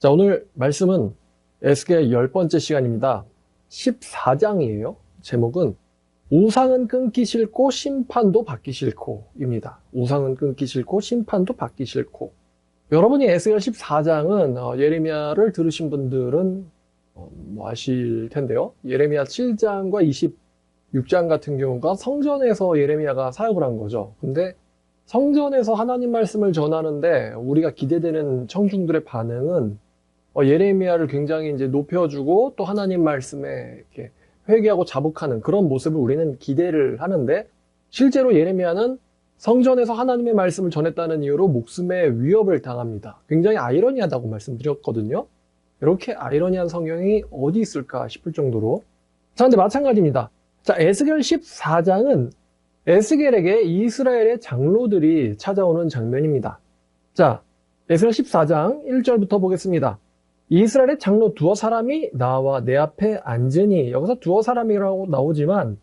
자, 오늘 말씀은 에스겔 10번째 시간입니다. 14장이에요. 제목은 우상은 끊기 싫고 심판도 받기 싫고입니다. 우상은 끊기 싫고 심판도 받기 싫고. 여러분이 에스겔 14장은 예레미야를 들으신 분들은 아실 텐데요. 예레미야 7장과 26장 같은 경우가 성전에서 예레미야가 사역을 한 거죠. 근데 성전에서 하나님 말씀을 전하는데 우리가 기대되는 청중들의 반응은 예레미야를 굉장히 이제 높여주고 또 하나님 말씀에 이렇게 회개하고 자복하는 그런 모습을 우리는 기대를 하는데, 실제로 예레미야는 성전에서 하나님의 말씀을 전했다는 이유로 목숨의 위협을 당합니다. 굉장히 아이러니하다고 말씀드렸거든요. 이렇게 아이러니한 성경이 어디 있을까 싶을 정도로. 자, 근데 마찬가지입니다. 자, 에스겔 14장은 에스겔에게 이스라엘의 장로들이 찾아오는 장면입니다. 자, 에스겔 14장 1절부터 보겠습니다. 이스라엘의 장로 두어 사람이 나와 내 앞에 앉으니, 여기서 두어 사람이라고 나오지만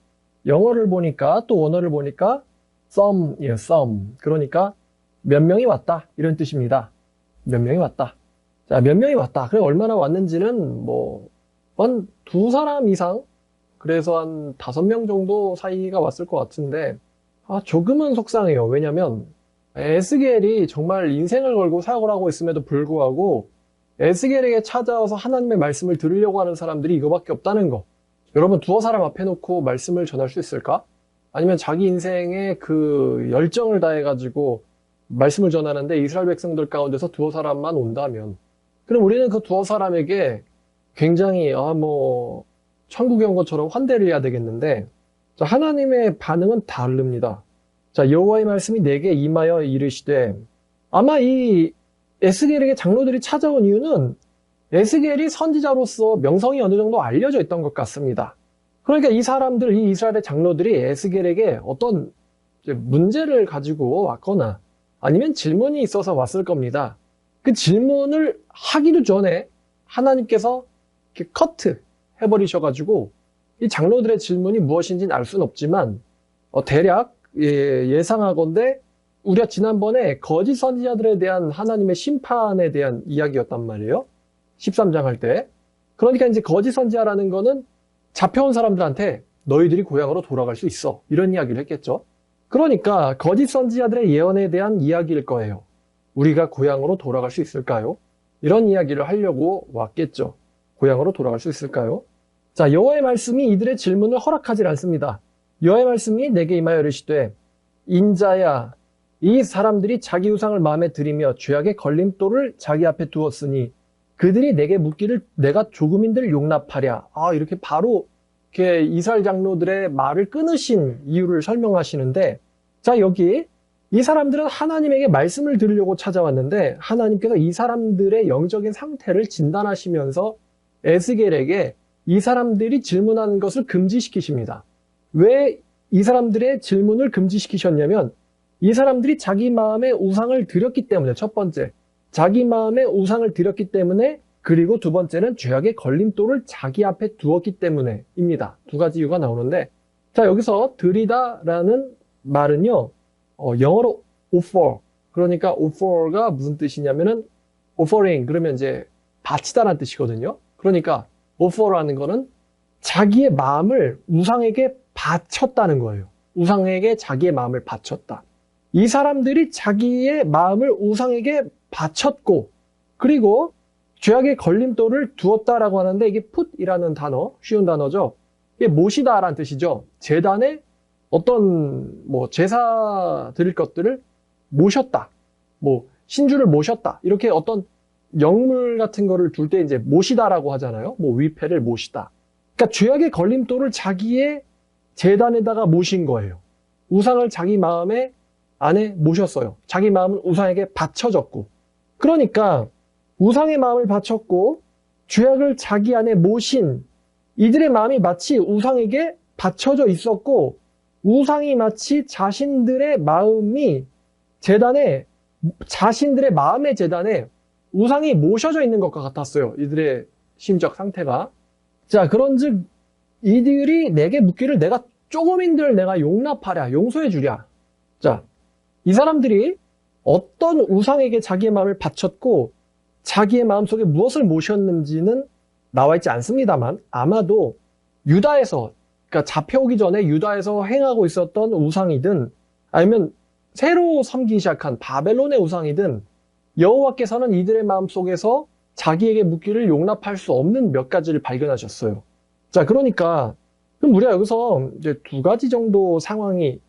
영어를 보니까 또 원어를 보니까 some이에요. some. 그러니까 몇 명이 왔다 이런 뜻입니다. 몇 명이 왔다. 자, 몇 명이 왔다. 그래 얼마나 왔는지는 한 두 사람 이상, 그래서 한 5명 정도 사이가 왔을 것 같은데 조금은 속상해요. 왜냐면 에스겔이 정말 인생을 걸고 사역을 하고 있음에도 불구하고 에스겔에게 찾아와서 하나님의 말씀을 들으려고 하는 사람들이 이거밖에 없다는 거. 여러분, 두어 사람 앞에 놓고 말씀을 전할 수 있을까? 아니면 자기 인생에 그 열정을 다해가지고 말씀을 전하는데 이스라엘 백성들 가운데서 두어 사람만 온다면, 그럼 우리는 그 두어 사람에게 굉장히 천국에 온 것처럼 환대를 해야 되겠는데, 자, 하나님의 반응은 다릅니다. 자, 여호와의 말씀이 내게 임하여 이르시되, 아마 이 에스겔에게 장로들이 찾아온 이유는 에스겔이 선지자로서 명성이 어느 정도 알려져 있던 것 같습니다. 그러니까 이 이스라엘의 장로들이 에스겔에게 어떤 문제를 가지고 왔거나 아니면 질문이 있어서 왔을 겁니다. 그 질문을 하기도 전에 하나님께서 이렇게 커트 해버리셔가지고 이 장로들의 질문이 무엇인지는 알 수는 없지만 대략 예상하건대 우리가 지난번에 거짓 선지자들에 대한 하나님의 심판에 대한 이야기였단 말이에요. 13장 할 때. 그러니까 이제 거짓 선지자라는 거는 잡혀온 사람들한테 너희들이 고향으로 돌아갈 수 있어, 이런 이야기를 했겠죠. 그러니까 거짓 선지자들의 예언에 대한 이야기일 거예요. 우리가 고향으로 돌아갈 수 있을까요? 이런 이야기를 하려고 왔겠죠. 고향으로 돌아갈 수 있을까요? 자, 여호와의 말씀이 이들의 질문을 허락하지 않습니다. 여호와의 말씀이 내게 임하여 이르시되, 인자야, 이 사람들이 자기 우상을 마음에 들이며 죄악의 걸림돌을 자기 앞에 두었으니 그들이 내게 묻기를 내가 조금인들 용납하랴. 이렇게 바로 이렇게 이스라엘 장로들의 말을 끊으신 이유를 설명하시는데, 자, 여기 이 사람들은 하나님에게 말씀을 들으려고 찾아왔는데 하나님께서 이 사람들의 영적인 상태를 진단하시면서 에스겔에게 이 사람들이 질문하는 것을 금지시키십니다. 왜 이 사람들의 질문을 금지시키셨냐면, 이 사람들이 자기 마음에 우상을 드렸기 때문에, 첫 번째, 자기 마음에 우상을 드렸기 때문에, 그리고 두 번째는 죄악의 걸림돌을 자기 앞에 두었기 때문에입니다. 두 가지 이유가 나오는데, 자, 여기서 드리다라는 말은요, 영어로 offer, 그러니까 offer가 무슨 뜻이냐면은 offering, 그러면 이제 바치다라는 뜻이거든요. 그러니까 offer라는 거는 자기의 마음을 우상에게 바쳤다는 거예요. 우상에게 자기의 마음을 바쳤다. 이 사람들이 자기의 마음을 우상에게 바쳤고, 그리고 죄악의 걸림돌을 두었다라고 하는데, 이게 put이라는 단어, 쉬운 단어죠. 이게 모시다라는 뜻이죠. 제단에 어떤 제사 드릴 것들을 모셨다, 신주를 모셨다, 이렇게 어떤 영물 같은 거를 둘 때 이제 모시다라고 하잖아요. 위패를 모시다. 그러니까 죄악의 걸림돌을 자기의 제단에다가 모신 거예요. 우상을 자기 마음에 안에 모셨어요. 자기 마음은 우상에게 바쳐졌고. 그러니까 우상의 마음을 바쳤고 죄악을 자기 안에 모신 이들의 마음이 마치 우상에게 바쳐져 있었고, 우상이 마치 자신들의 마음의 제단에 우상이 모셔져 있는 것과 같았어요. 이들의 심적 상태가. 자, 그런즉 이들이 내게 묻기를 내가 조금인들 내가 용납하랴, 용서해 주랴. 자, 이 사람들이 어떤 우상에게 자기의 마음을 바쳤고 자기의 마음속에 무엇을 모셨는지는 나와 있지 않습니다만 아마도 유다에서, 그러니까 잡혀오기 전에 유다에서 행하고 있었던 우상이든 아니면 새로 섬기기 시작한 바벨론의 우상이든 여호와께서는 이들의 마음속에서 자기에게 묻기를 용납할 수 없는 몇 가지를 발견하셨어요. 자, 그러니까 그럼 우리가 여기서 이제 두 가지 정도 상황이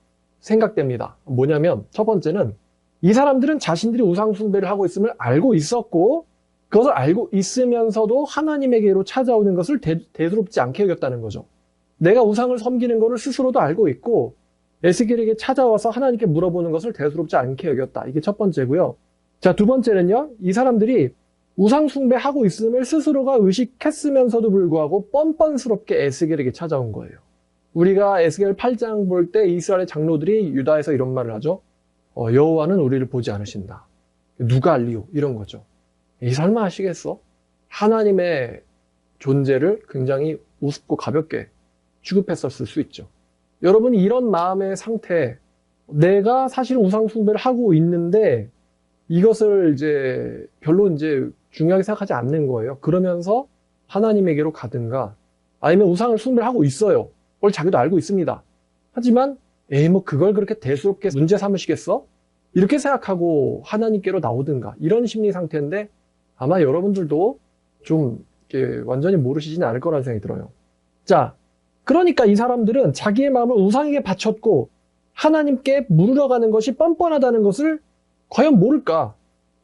생각됩니다. 뭐냐면 첫 번째는 이 사람들은 자신들이 우상 숭배를 하고 있음을 알고 있었고 그것을 알고 있으면서도 하나님에게로 찾아오는 것을 대수롭지 않게 여겼다는 거죠. 내가 우상을 섬기는 것을 스스로도 알고 있고 에스겔에게 찾아와서 하나님께 물어보는 것을 대수롭지 않게 여겼다. 이게 첫 번째고요. 자, 두 번째는요. 이 사람들이 우상 숭배하고 있음을 스스로가 의식했으면서도 불구하고 뻔뻔스럽게 에스겔에게 찾아온 거예요. 우리가 에스겔 8장 볼 때 이스라엘의 장로들이 유다에서 이런 말을 하죠. 여호와는 우리를 보지 않으신다. 누가 알리오? 이런 거죠. 이 설마 하시겠어? 하나님의 존재를 굉장히 우습고 가볍게 취급했었을 수 있죠. 여러분이 이런 마음의 상태, 내가 사실 우상 숭배를 하고 있는데 이것을 이제 별로 이제 중요하게 생각하지 않는 거예요. 그러면서 하나님에게로 가든가 아니면 우상을 숭배를 하고 있어요. 그걸 자기도 알고 있습니다. 하지만 뭐 그걸 그렇게 대수롭게 문제 삼으시겠어? 이렇게 생각하고 하나님께로 나오든가 이런 심리 상태인데 아마 여러분들도 좀 이렇게 완전히 모르시지는 않을 거라는 생각이 들어요. 자, 그러니까 이 사람들은 자기의 마음을 우상에게 바쳤고 하나님께 물으러 가는 것이 뻔뻔하다는 것을 과연 모를까?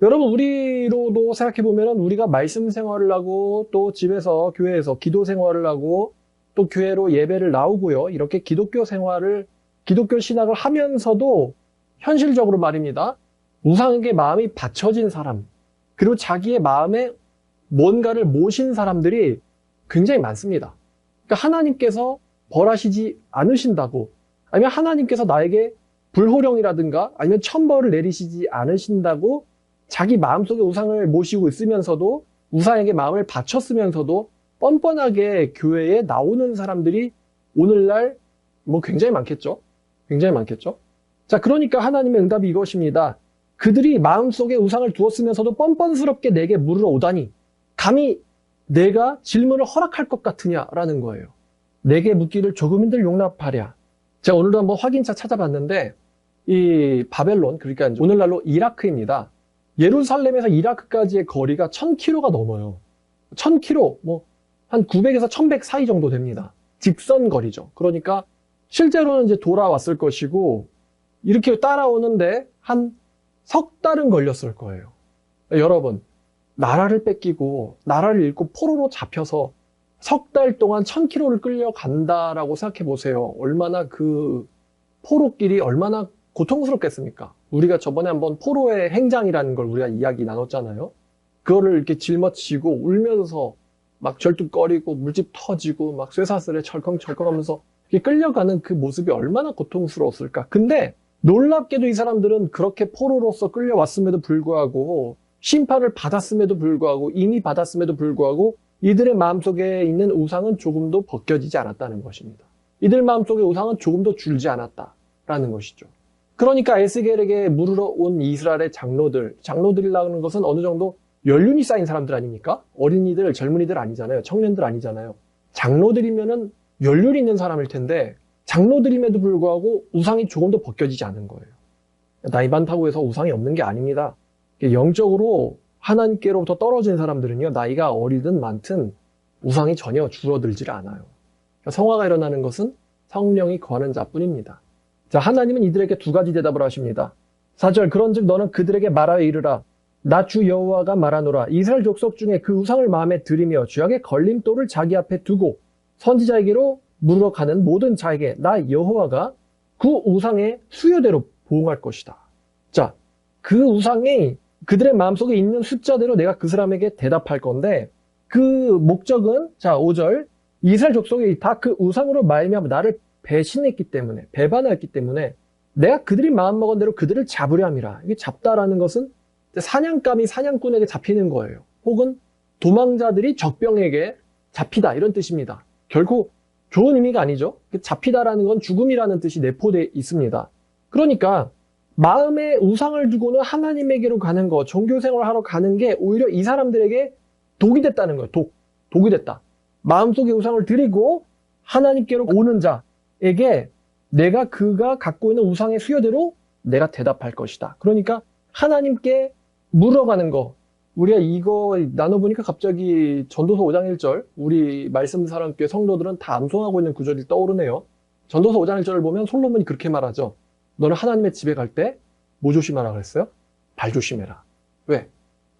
여러분, 우리로도 생각해보면 우리가 말씀 생활을 하고 또 집에서 교회에서 기도 생활을 하고 또 교회로 예배를 나오고요. 이렇게 기독교 생활을, 기독교 신학을 하면서도 현실적으로 말입니다. 우상에게 마음이 바쳐진 사람, 그리고 자기의 마음에 뭔가를 모신 사람들이 굉장히 많습니다. 그러니까 하나님께서 벌하시지 않으신다고, 아니면 하나님께서 나에게 불호령이라든가 아니면 천벌을 내리시지 않으신다고 자기 마음속에 우상을 모시고 있으면서도 우상에게 마음을 바쳤으면서도 뻔뻔하게 교회에 나오는 사람들이 오늘날 뭐 굉장히 많겠죠? 굉장히 많겠죠? 자, 그러니까 하나님의 응답이 이것입니다. 그들이 마음속에 우상을 두었으면서도 뻔뻔스럽게 내게 물으러 오다니 감히 내가 질문을 허락할 것 같으냐라는 거예요. 내게 묻기를 조금인들 용납하랴. 제가 오늘도 한번 확인차 찾아봤는데 이 바벨론, 그러니까 오늘날로 이라크입니다. 예루살렘에서 이라크까지의 거리가 1000km가 넘어요. 1000km, 뭐 한 900에서 1100 사이 정도 됩니다. 직선 거리죠. 그러니까 실제로는 이제 돌아왔을 것이고 이렇게 따라오는데 한 석 달은 걸렸을 거예요. 여러분, 나라를 뺏기고 나라를 잃고 포로로 잡혀서 석 달 동안 1000km를 끌려간다라고 생각해 보세요. 얼마나 그 포로길이 얼마나 고통스럽겠습니까? 우리가 저번에 한번 포로의 행장이라는 걸 우리가 이야기 나눴잖아요. 그거를 이렇게 짊어지고 울면서 막 절뚝거리고 물집 터지고 막 쇠사슬에 철컹철컹 하면서 이렇게 끌려가는 그 모습이 얼마나 고통스러웠을까. 근데 놀랍게도 이 사람들은 그렇게 포로로서 끌려왔음에도 불구하고 심판을 받았음에도 불구하고 이미 받았음에도 불구하고 이들의 마음속에 있는 우상은 조금도 벗겨지지 않았다는 것입니다. 이들 마음속에 우상은 조금도 줄지 않았다라는 것이죠. 그러니까 에스겔에게 물으러 온 이스라엘의 장로들이라는 것은 어느 정도 연륜이 쌓인 사람들 아닙니까? 어린이들, 젊은이들 아니잖아요. 청년들 아니잖아요. 장로들이면은 연륜이 있는 사람일 텐데 장로들임에도 불구하고 우상이 조금도 벗겨지지 않은 거예요. 나이 많다고 해서 우상이 없는 게 아닙니다. 영적으로 하나님께로부터 떨어진 사람들은요, 나이가 어리든 많든 우상이 전혀 줄어들질 않아요. 성화가 일어나는 것은 성령이 거하는 자뿐입니다. 자, 하나님은 이들에게 두 가지 대답을 하십니다. 4절, 그런즉 너는 그들에게 말하여 이르라. 나 주 여호와가 말하노라. 이스라엘 족속 중에 그 우상을 마음에 들이며 죄악의 걸림돌을 자기 앞에 두고 선지자에게로 물으러 가는 모든 자에게 나 여호와가 그 우상의 수요대로 보응할 것이다. 자, 그 우상이 그들의 마음속에 있는 숫자대로 내가 그 사람에게 대답할 건데 그 목적은, 자, 5절, 이스라엘 족속이 다 그 우상으로 말미암아 나를 배신했기 때문에, 배반했기 때문에 내가 그들이 마음먹은 대로 그들을 잡으려 함이라. 이게 잡다라는 것은 사냥감이 사냥꾼에게 잡히는 거예요. 혹은 도망자들이 적병에게 잡히다, 이런 뜻입니다. 결코 좋은 의미가 아니죠. 잡히다라는 건 죽음이라는 뜻이 내포되어 있습니다. 그러니까 마음에 우상을 두고는 하나님에게로 가는 거, 종교생활을 하러 가는 게 오히려 이 사람들에게 독이 됐다는 거예요. 독이 됐다. 마음속에 우상을 드리고 하나님께로 오는 자에게 내가 그가 갖고 있는 우상의 수요대로 내가 대답할 것이다. 그러니까 하나님께 물어가는 거. 우리가 이거 나눠보니까 갑자기 전도서 5장 1절, 우리 말씀 사람교회 성도들은 다 암송하고 있는 구절이 떠오르네요. 전도서 5장 1절을 보면 솔로몬이 그렇게 말하죠. 너는 하나님의 집에 갈 때 뭐 조심하라 그랬어요? 발 조심해라. 왜?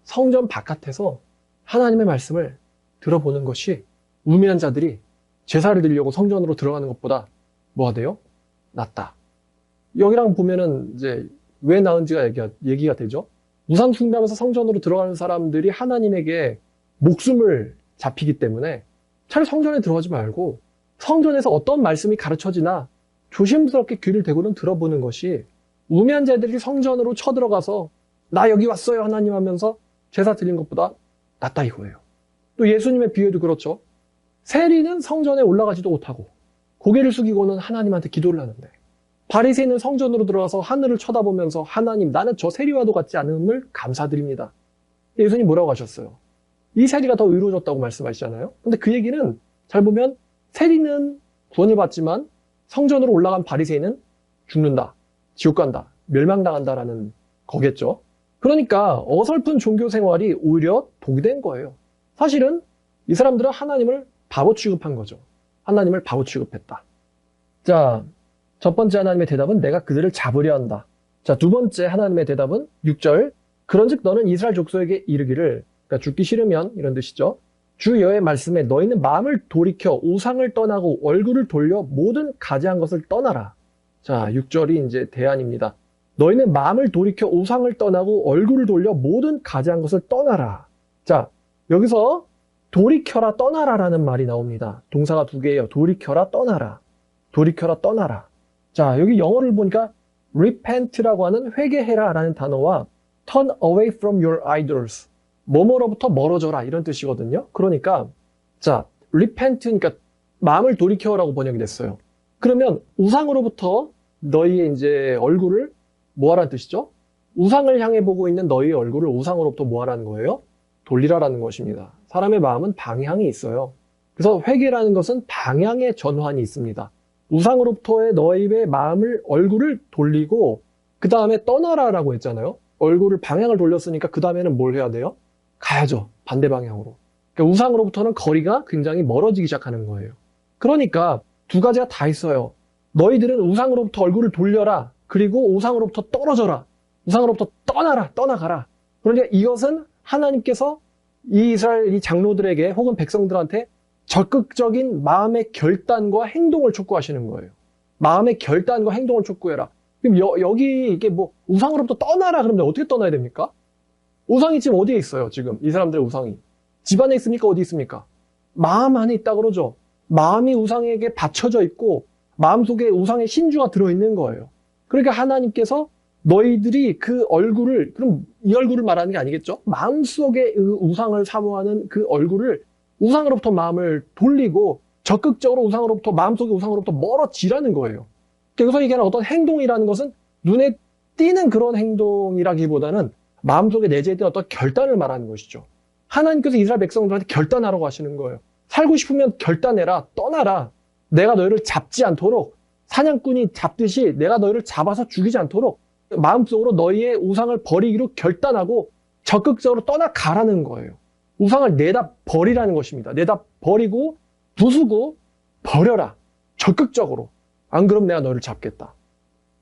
성전 바깥에서 하나님의 말씀을 들어보는 것이 우매한 자들이 제사를 드리려고 성전으로 들어가는 것보다 뭐가 돼요? 낫다. 여기랑 보면은 이제 왜 나은지가 얘기가 되죠. 우상 숭배하면서 성전으로 들어가는 사람들이 하나님에게 목숨을 잡히기 때문에 차라리 성전에 들어가지 말고 성전에서 어떤 말씀이 가르쳐지나 조심스럽게 귀를 대고는 들어보는 것이 우매한 자들이 성전으로 쳐들어가서 나 여기 왔어요 하나님 하면서 제사 드리는 것보다 낫다 이거예요. 또 예수님의 비유도 그렇죠. 세리는 성전에 올라가지도 못하고 고개를 숙이고는 하나님한테 기도를 하는데 바리새인은 성전으로 들어가서 하늘을 쳐다보면서 하나님 나는 저 세리와도 같지 않음을 감사드립니다. 예수님 뭐라고 하셨어요? 이 세리가 더 의로워졌다고 말씀하시잖아요. 근데 그 얘기는 잘 보면 세리는 구원을 받지만 성전으로 올라간 바리새인은 죽는다. 지옥 간다. 멸망당한다라는 거겠죠. 그러니까 어설픈 종교 생활이 오히려 독이 된 거예요. 사실은 이 사람들은 하나님을 바보 취급한 거죠. 하나님을 바보 취급했다. 자, 첫 번째 하나님의 대답은 내가 그들을 잡으려 한다. 자, 두 번째 하나님의 대답은 6절. 그런즉 너는 이스라엘 족속에게 이르기를, 그러니까 죽기 싫으면 이런 뜻이죠. 주 여호와의 말씀에 너희는 마음을 돌이켜 우상을 떠나고 얼굴을 돌려 모든 가지한 것을 떠나라. 자, 6절이 이제 대안입니다. 너희는 마음을 돌이켜 우상을 떠나고 얼굴을 돌려 모든 가지한 것을 떠나라. 자, 여기서 돌이켜라 떠나라라는 말이 나옵니다. 동사가 두 개예요. 돌이켜라 떠나라. 돌이켜라 떠나라. 자, 여기 영어를 보니까 repent라고 하는 회개해라라는 단어와 turn away from your idols, 뭐뭐로부터 멀어져라 이런 뜻이거든요. 그러니까 자, repent 그러니까 마음을 돌이켜라고 번역이 됐어요. 그러면 우상으로부터 너희의 이제 얼굴을 뭐하라는 뜻이죠? 우상을 향해 보고 있는 너희의 얼굴을 우상으로부터 뭐하라는 거예요? 돌리라라는 것입니다. 사람의 마음은 방향이 있어요. 그래서 회개라는 것은 방향의 전환이 있습니다. 우상으로부터의 너희의 마음을, 얼굴을 돌리고 그 다음에 떠나라라고 했잖아요. 얼굴을 방향을 돌렸으니까 그 다음에는 뭘 해야 돼요? 가야죠. 반대 방향으로. 그러니까 우상으로부터는 거리가 굉장히 멀어지기 시작하는 거예요. 그러니까 두 가지가 다 있어요. 너희들은 우상으로부터 얼굴을 돌려라. 그리고 우상으로부터 떨어져라. 우상으로부터 떠나라. 떠나가라. 그러니까 이것은 하나님께서 이 이스라엘 이 장로들에게 혹은 백성들한테 적극적인 마음의 결단과 행동을 촉구하시는 거예요. 마음의 결단과 행동을 촉구해라. 그럼 여기 이게 뭐 우상으로부터 떠나라 그러면 어떻게 떠나야 됩니까? 우상이 지금 어디에 있어요? 지금 이 사람들의 우상이 집 안에 있습니까? 어디 있습니까? 마음 안에 있다 그러죠. 마음이 우상에게 받쳐져 있고 마음속에 우상의 신주가 들어있는 거예요. 그러니까 하나님께서 너희들이 그 얼굴을, 그럼 이 얼굴을 말하는 게 아니겠죠? 마음속에 그 우상을 사모하는 그 얼굴을 우상으로부터 마음을 돌리고 적극적으로 우상으로부터, 마음속의 우상으로부터 멀어지라는 거예요. 여기서 얘기하는 어떤 행동이라는 것은 눈에 띄는 그런 행동이라기보다는 마음속에 내재된 어떤 결단을 말하는 것이죠. 하나님께서 이스라엘 백성들한테 결단하라고 하시는 거예요. 살고 싶으면 결단해라, 떠나라. 내가 너희를 잡지 않도록, 사냥꾼이 잡듯이 내가 너희를 잡아서 죽이지 않도록 마음속으로 너희의 우상을 버리기로 결단하고 적극적으로 떠나가라는 거예요. 우상을 내다 버리라는 것입니다. 내다 버리고 부수고 버려라. 적극적으로. 안 그럼 내가 너희를 잡겠다.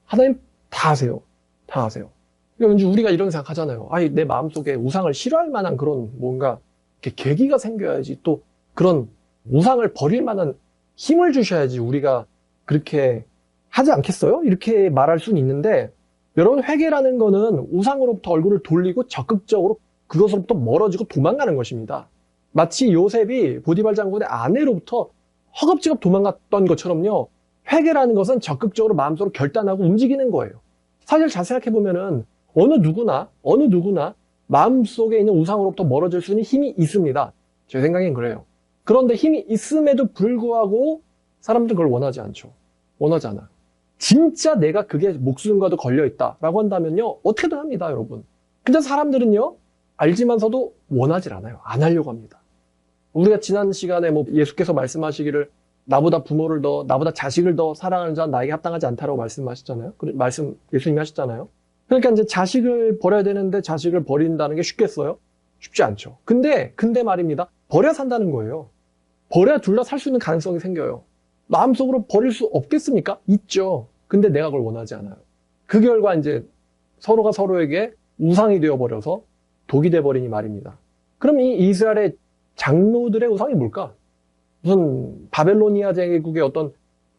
하나님 다 아세요. 다 아세요. 그러니까 우리가 이런 생각 하잖아요. 아니, 내 마음속에 우상을 싫어할 만한 그런 뭔가 이렇게 계기가 생겨야지, 또 그런 우상을 버릴 만한 힘을 주셔야지 우리가 그렇게 하지 않겠어요? 이렇게 말할 수는 있는데, 여러분, 회개라는 거는 우상으로부터 얼굴을 돌리고 적극적으로 그것으로부터 멀어지고 도망가는 것입니다. 마치 요셉이 보디발 장군의 아내로부터 허겁지겁 도망갔던 것처럼요. 회개라는 것은 적극적으로 마음속으로 결단하고 움직이는 거예요. 사실 잘 생각해보면은 어느 누구나 마음속에 있는 우상으로부터 멀어질 수 있는 힘이 있습니다. 제 생각엔 그래요. 그런데 힘이 있음에도 불구하고 사람들은 그걸 원하지 않죠. 원하지 않아요. 진짜 내가 그게 목숨과도 걸려있다라고 한다면요, 어떻게든 합니다, 여러분. 근데 사람들은요, 알지만서도 원하질 않아요. 안 하려고 합니다. 우리가 지난 시간에 뭐 예수께서 말씀하시기를 나보다 부모를 더, 나보다 자식을 더 사랑하는 자는 나에게 합당하지 않다라고 말씀하셨잖아요. 예수님이 하셨잖아요. 그러니까 이제 자식을 버려야 되는데 자식을 버린다는 게 쉽겠어요? 쉽지 않죠. 근데 말입니다. 버려야 산다는 거예요. 버려야 둘 다 살 수 있는 가능성이 생겨요. 마음속으로 버릴 수 없겠습니까? 있죠. 근데 내가 그걸 원하지 않아요. 그 결과 이제 서로가 서로에게 우상이 되어버려서 독이 돼버리니 말입니다. 그럼 이 이스라엘의 장로들의 우상이 뭘까? 무슨 바벨로니아 제국의 어떤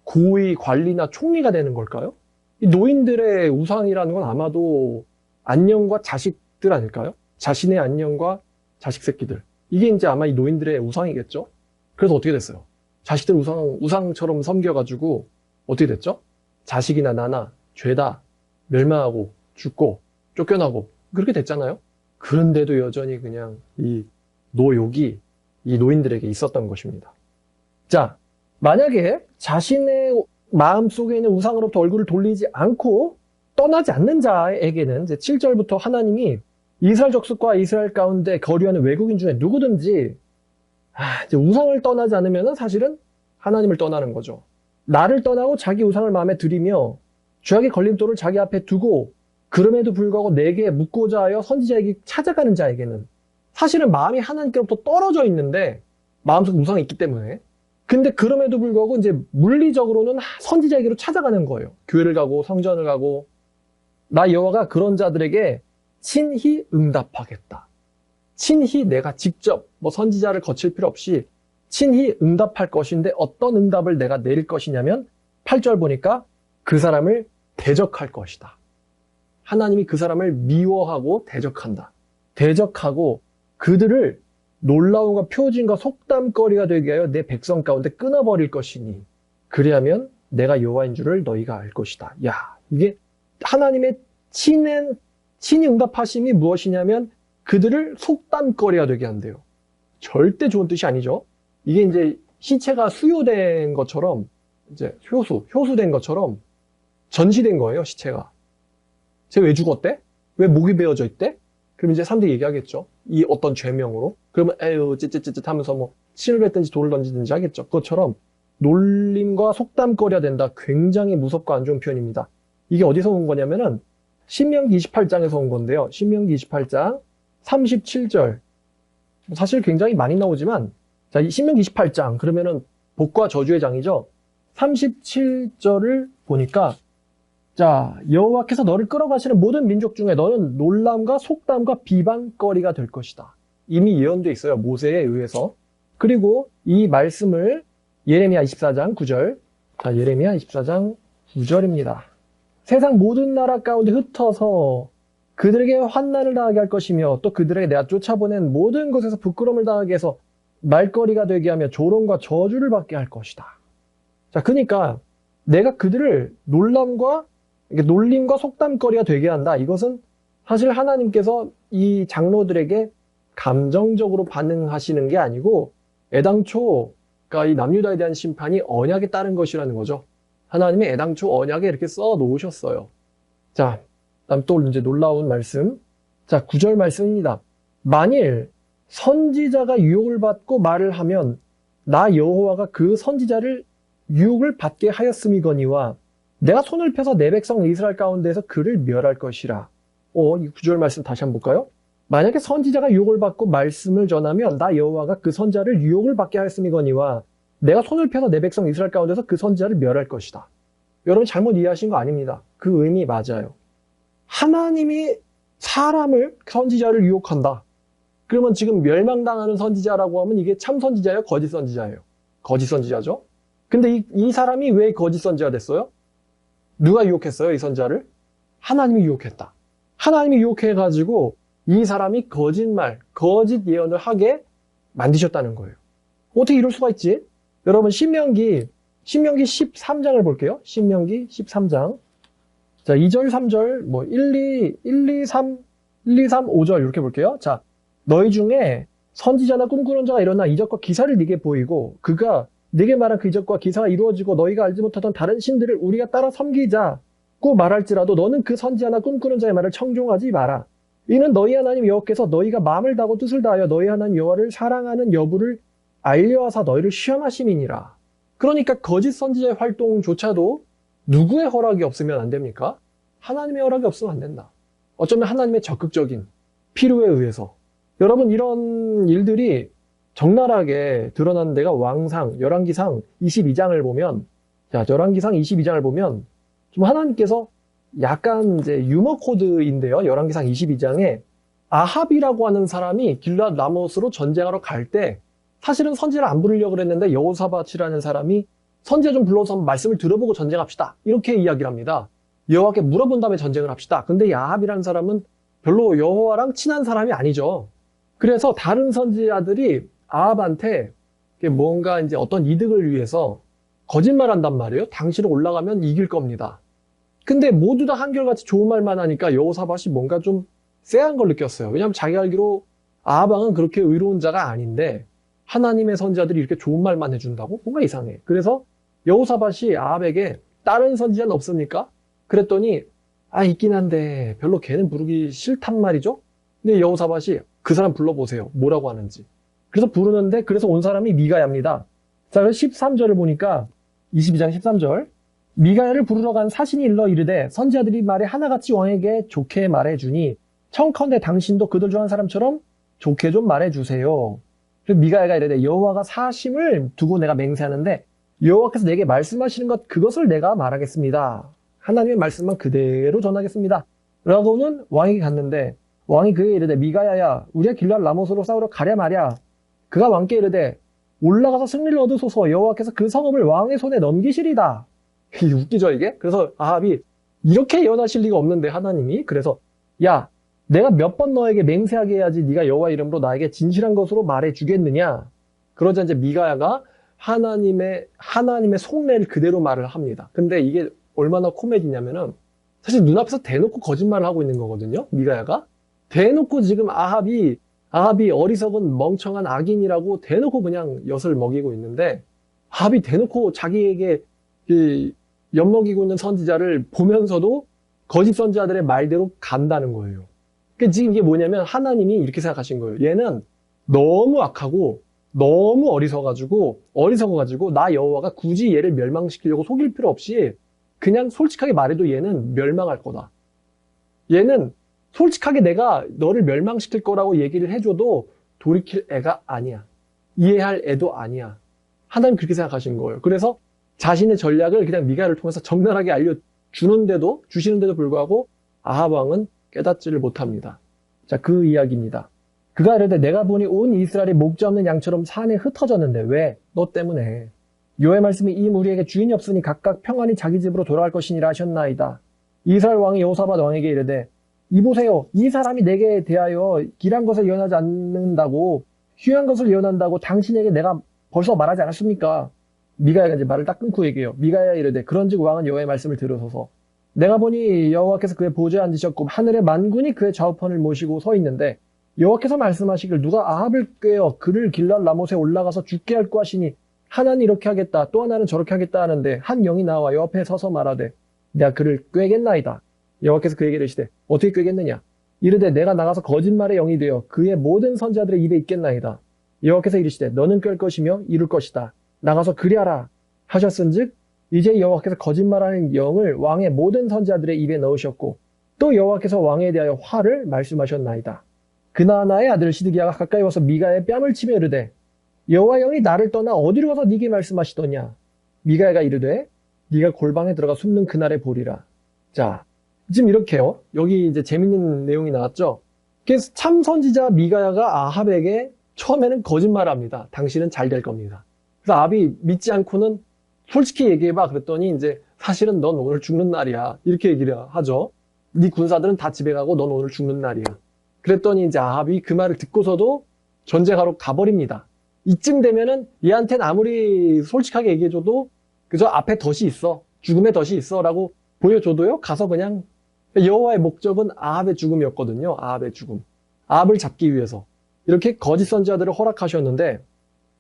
고위 관리나 총리가 되는 걸까요? 이 노인들의 우상이라는 건 아마도 안녕과 자식들 아닐까요? 자신의 안녕과 자식 새끼들. 이게 이제 아마 이 노인들의 우상이겠죠? 그래서 어떻게 됐어요? 자식들 우상처럼 섬겨가지고 어떻게 됐죠? 자식이나 나나 죄다 멸망하고 죽고 쫓겨나고 그렇게 됐잖아요? 그런데도 여전히 그냥 이 노욕이 이 노인들에게 있었던 것입니다. 자, 만약에 자신의 마음속에 있는 우상으로부터 얼굴을 돌리지 않고 떠나지 않는 자에게는 이제 7절부터 하나님이 이스라엘 족속과 이스라엘 가운데 거류하는 외국인 중에 누구든지 이제 우상을 떠나지 않으면 사실은 하나님을 떠나는 거죠. 나를 떠나고 자기 우상을 마음에 들이며 죄악의 걸림돌을 자기 앞에 두고 그럼에도 불구하고 내게 묻고자 하여 선지자에게 찾아가는 자에게는 사실은 마음이 하나님께로부터 떨어져 있는데 마음속에 우상이 있기 때문에 근데 그럼에도 불구하고 이제 물리적으로는 선지자에게로 찾아가는 거예요. 교회를 가고 성전을 가고 나 여호와가 그런 자들에게 친히 응답하겠다. 친히 내가 직접 뭐 선지자를 거칠 필요 없이 친히 응답할 것인데 어떤 응답을 내가 내릴 것이냐면 8절 보니까 그 사람을 대적할 것이다. 하나님이 그 사람을 미워하고 대적한다. 대적하고 그들을 놀라움과 표징과 속담거리가 되게 하여 내 백성 가운데 끊어버릴 것이니 그리하면 내가 여호와인 줄을 너희가 알 것이다. 야, 이게 하나님의 친히 응답하심이 무엇이냐면 그들을 속담거리가 되게 한대요. 절대 좋은 뜻이 아니죠. 이게 이제 시체가 수요된 것처럼 이제 효수된 것처럼 전시된 거예요, 시체가. 쟤 왜 죽었대? 왜 목이 베어져 있대? 그럼 이제 사람들이 얘기하겠죠. 이 어떤 죄명으로. 그러면 에휴 찌찌찌찌 하면서 뭐 침을 뱉든지 돌을 던지든지 하겠죠. 그것처럼 놀림과 속담거리가 된다. 굉장히 무섭고 안 좋은 표현입니다. 이게 어디서 온 거냐면은 신명기 28장에서 온 건데요. 신명기 28장 37절. 사실 굉장히 많이 나오지만 자, 이 신명기 28장 그러면은 복과 저주의 장이죠. 37절을 보니까 자, 여호와께서 너를 끌어가시는 모든 민족 중에 너는 놀람과 속담과 비방거리가 될 것이다. 이미 예언돼 있어요. 모세에 의해서. 그리고 이 말씀을 예레미야 24장 9절. 자, 예레미야 24장 9절입니다. 세상 모든 나라 가운데 흩어서 그들에게 환난을 당하게 할 것이며 또 그들에게 내가 쫓아보낸 모든 곳에서 부끄러움을 당하게 해서 말거리가 되게 하며 조롱과 저주를 받게 할 것이다. 자, 그러니까 내가 그들을 놀림과 속담거리가 되게 한다. 이것은 사실 하나님께서 이 장로들에게 감정적으로 반응하시는 게 아니고 애당초 그러니까 이 남유다에 대한 심판이 언약에 따른 것이라는 거죠. 하나님이 애당초 언약에 이렇게 써 놓으셨어요. 자, 그다음 또 이제 놀라운 말씀. 자, 9절 말씀입니다. 만일 선지자가 유혹을 받고 말을 하면 나 여호와가 그 선지자를 유혹을 받게 하였음이거니와 내가 손을 펴서 내 백성 이스라엘 가운데에서 그를 멸할 것이라. 이 9절 말씀 다시 한번 볼까요? 만약에 선지자가 유혹을 받고 말씀을 전하면 나 여호와가 그 선지자를 유혹을 받게 하였음이거니와 내가 손을 펴서 내 백성 이스라엘 가운데서 그 선지자를 멸할 것이다. 여러분 잘못 이해하신 거 아닙니다. 그 의미 맞아요. 하나님이 사람을 선지자를 유혹한다. 그러면 지금 멸망당하는 선지자라고 하면 이게 참 선지자예요? 거짓 선지자예요? 거짓 선지자죠? 근데 이 사람이 왜 거짓 선지자가 됐어요? 누가 유혹했어요? 이 선지자를? 하나님이 유혹했다. 하나님이 유혹해가지고 이 사람이 거짓 예언을 하게 만드셨다는 거예요. 어떻게 이럴 수가 있지? 여러분 신명기 13장을 볼게요. 신명기 13장. 자, 2절, 3절, 뭐 1, 2, 3, 5절 이렇게 볼게요. 자, 너희 중에 선지자나 꿈꾸는 자가 일어나 이적과 기사를 네게 보이고 그가 네게 말한 그 이적과 기사가 이루어지고 너희가 알지 못하던 다른 신들을 우리가 따라 섬기자고 말할지라도 너는 그 선지자나 꿈꾸는 자의 말을 청종하지 마라. 이는 너희 하나님 여호와께서 너희가 마음을 다하고 뜻을 다하여 너희 하나님 여호와를 사랑하는 여부를 알려하사 너희를 시험하심이니라. 그러니까 거짓 선지자의 활동조차도 누구의 허락이 없으면 안 됩니까? 하나님의 허락이 없으면 안 된다. 어쩌면 하나님의 적극적인 필요에 의해서. 여러분, 이런 일들이 적나라하게 드러나는 데가 왕상, 열왕기상 22장을 보면, 열왕기상 22장을 보면 좀 하나님께서 약간 이제 유머 코드인데요. 열왕기상 22장에 아합이라고 하는 사람이 길앗 라못으로 전쟁하러 갈 때 사실은 선지자를 안 부르려고 그랬는데 여호사밧이라는 사람이 선지자 좀 불러서 말씀을 들어보고 전쟁합시다. 이렇게 이야기를 합니다. 여호와께 물어본 다음에 전쟁을 합시다. 근데 이 아합이라는 사람은 별로 여호와랑 친한 사람이 아니죠. 그래서 다른 선지자들이 아합한테 뭔가 이제 어떤 이득을 위해서 거짓말한단 말이에요. 당신은 올라가면 이길 겁니다. 근데 모두 다 한결같이 좋은 말만 하니까 여호사밧이 뭔가 좀 쎄한 걸 느꼈어요. 왜냐하면 자기 알기로 아합 왕은 그렇게 의로운 자가 아닌데 하나님의 선지자들이 이렇게 좋은 말만 해준다고? 뭔가 이상해. 그래서 여호사밧이 아합에게 다른 선지자는 없습니까? 그랬더니 있긴 한데 별로 걔는 부르기 싫단 말이죠. 근데 여호사밧이 그 사람 불러보세요. 뭐라고 하는지. 그래서 부르는데 그래서 온 사람이 미가야입니다. 자, 그래서 13절을 보니까 22장 13절 미가야를 부르러 간 사신이 일러 이르되 선지자들이 말에 하나같이 왕에게 좋게 말해주니 청컨대 당신도 그들 중 한 사람처럼 좋게 좀 말해주세요. 그래서 미가야가 이르되 여호와가 사심을 두고 내가 맹세하는데 여호와께서 내게 말씀하시는 것 그것을 내가 말하겠습니다. 하나님의 말씀만 그대로 전하겠습니다. 라고는 왕에게 갔는데 왕이 그에게 이르되 미가야야 우리가 길앗 라못으로 싸우러 가랴 말랴. 그가 왕께 이르되 올라가서 승리를 얻으소서 여호와께서 그 성읍을 왕의 손에 넘기시리다. 웃기죠 이게? 그래서 아합이 이렇게 예언하실 리가 없는데 하나님이 그래서 야 내가 몇 번 너에게 맹세하게 해야지 네가 여호와 이름으로 나에게 진실한 것으로 말해주겠느냐. 그러자 이제 미가야가 하나님의 속내를 그대로 말을 합니다. 근데 이게 얼마나 코미디냐면은 사실 눈앞에서 대놓고 거짓말을 하고 있는 거거든요. 미가야가 대놓고 지금 아합이 어리석은 멍청한 악인이라고 대놓고 그냥 엿을 먹이고 있는데 아합이 대놓고 자기에게 엿먹이고 있는 선지자를 보면서도 거짓 선지자들의 말대로 간다는 거예요. 그러니까 지금 이게 뭐냐면 하나님이 이렇게 생각하신 거예요. 얘는 너무 악하고 너무 어리석어가지고 나 여호와가 굳이 얘를 멸망시키려고 속일 필요 없이 그냥 솔직하게 말해도 얘는 멸망할 거다. 얘는 솔직하게 내가 너를 멸망시킬 거라고 얘기를 해줘도 돌이킬 애가 아니야. 이해할 애도 아니야. 하나님 그렇게 생각하신 거예요. 그래서 자신의 전략을 그냥 미가야를 통해서 적나라하게 주시는데도 불구하고 아합 왕은 깨닫지를 못합니다. 자, 그 이야기입니다. 그가 이르되 내가 보니 온 이스라엘이 목자 없는 양처럼 산에 흩어졌는데 왜? 너 때문에. 여호와의 말씀이 이 무리에게 주인이 없으니 각각 평안히 자기 집으로 돌아갈 것이니라 하셨나이다. 이스라엘 왕이 여호사밧 왕에게 이르되 이보세요. 이 사람이 내게 대하여 길한 것을 예언하지 않는다고 휴한 것을 예언한다고 당신에게 내가 벌써 말하지 않았습니까? 미가야가 이제 말을 딱 끊고 얘기해요. 미가야 이르되 그런즉 왕은 여호와의 말씀을 들으소서. 내가 보니 여호와께서 그의 보좌에 앉으셨고 하늘의 만군이 그의 좌우편을 모시고 서 있는데 여호와께서 말씀하시길 누가 아합을 꾀어 그를 길앗 라못에 올라가서 죽게 할까 하시니 하나는 이렇게 하겠다 또 하나는 저렇게 하겠다 하는데 한 영이 나와 옆에 서서 말하되 내가 그를 꾀겠나이다. 여호와께서 그에게 이르시되 어떻게 꾀겠느냐. 이르되 내가 나가서 거짓말의 영이 되어 그의 모든 선지자들의 입에 있겠나이다. 여호와께서 이르시되 너는 꾀 것이며 이룰 것이다. 나가서 그리하라 하셨은즉 이제 여호와께서 거짓말하는 영을 왕의 모든 선지자들의 입에 넣으셨고 또 여호와께서 왕에 대하여 화를 말씀하셨나이다. 그나아나의 아들 시드기야가 가까이 와서 미가야의 뺨을 치며 이르되 여호와 영이 나를 떠나 어디로 가서 네게 말씀하시더냐. 미가야가 이르되 네가 골방에 들어가 숨는 그날에 보리라. 자, 지금 이렇게요. 여기 이제 재밌는 내용이 나왔죠. 그래서 참 선지자 미가야가 아합에게 처음에는 거짓말을 합니다. 당신은 잘 될 겁니다. 그래서 아합이 믿지 않고는 솔직히 얘기해봐. 그랬더니 이제 사실은 넌 오늘 죽는 날이야. 이렇게 얘기를 하죠. 네 군사들은 다 집에 가고 넌 오늘 죽는 날이야. 그랬더니 이제 아합이 그 말을 듣고서도 전쟁하러 가버립니다. 이쯤 되면은 얘한테는 아무리 솔직하게 얘기해줘도 그저 앞에 덫이 있어. 죽음의 덫이 있어. 라고 보여줘도요. 가서 그냥 여호와의 목적은 아합의 죽음이었거든요. 아합의 죽음. 아합을 잡기 위해서. 이렇게 거짓 선지자들을 허락하셨는데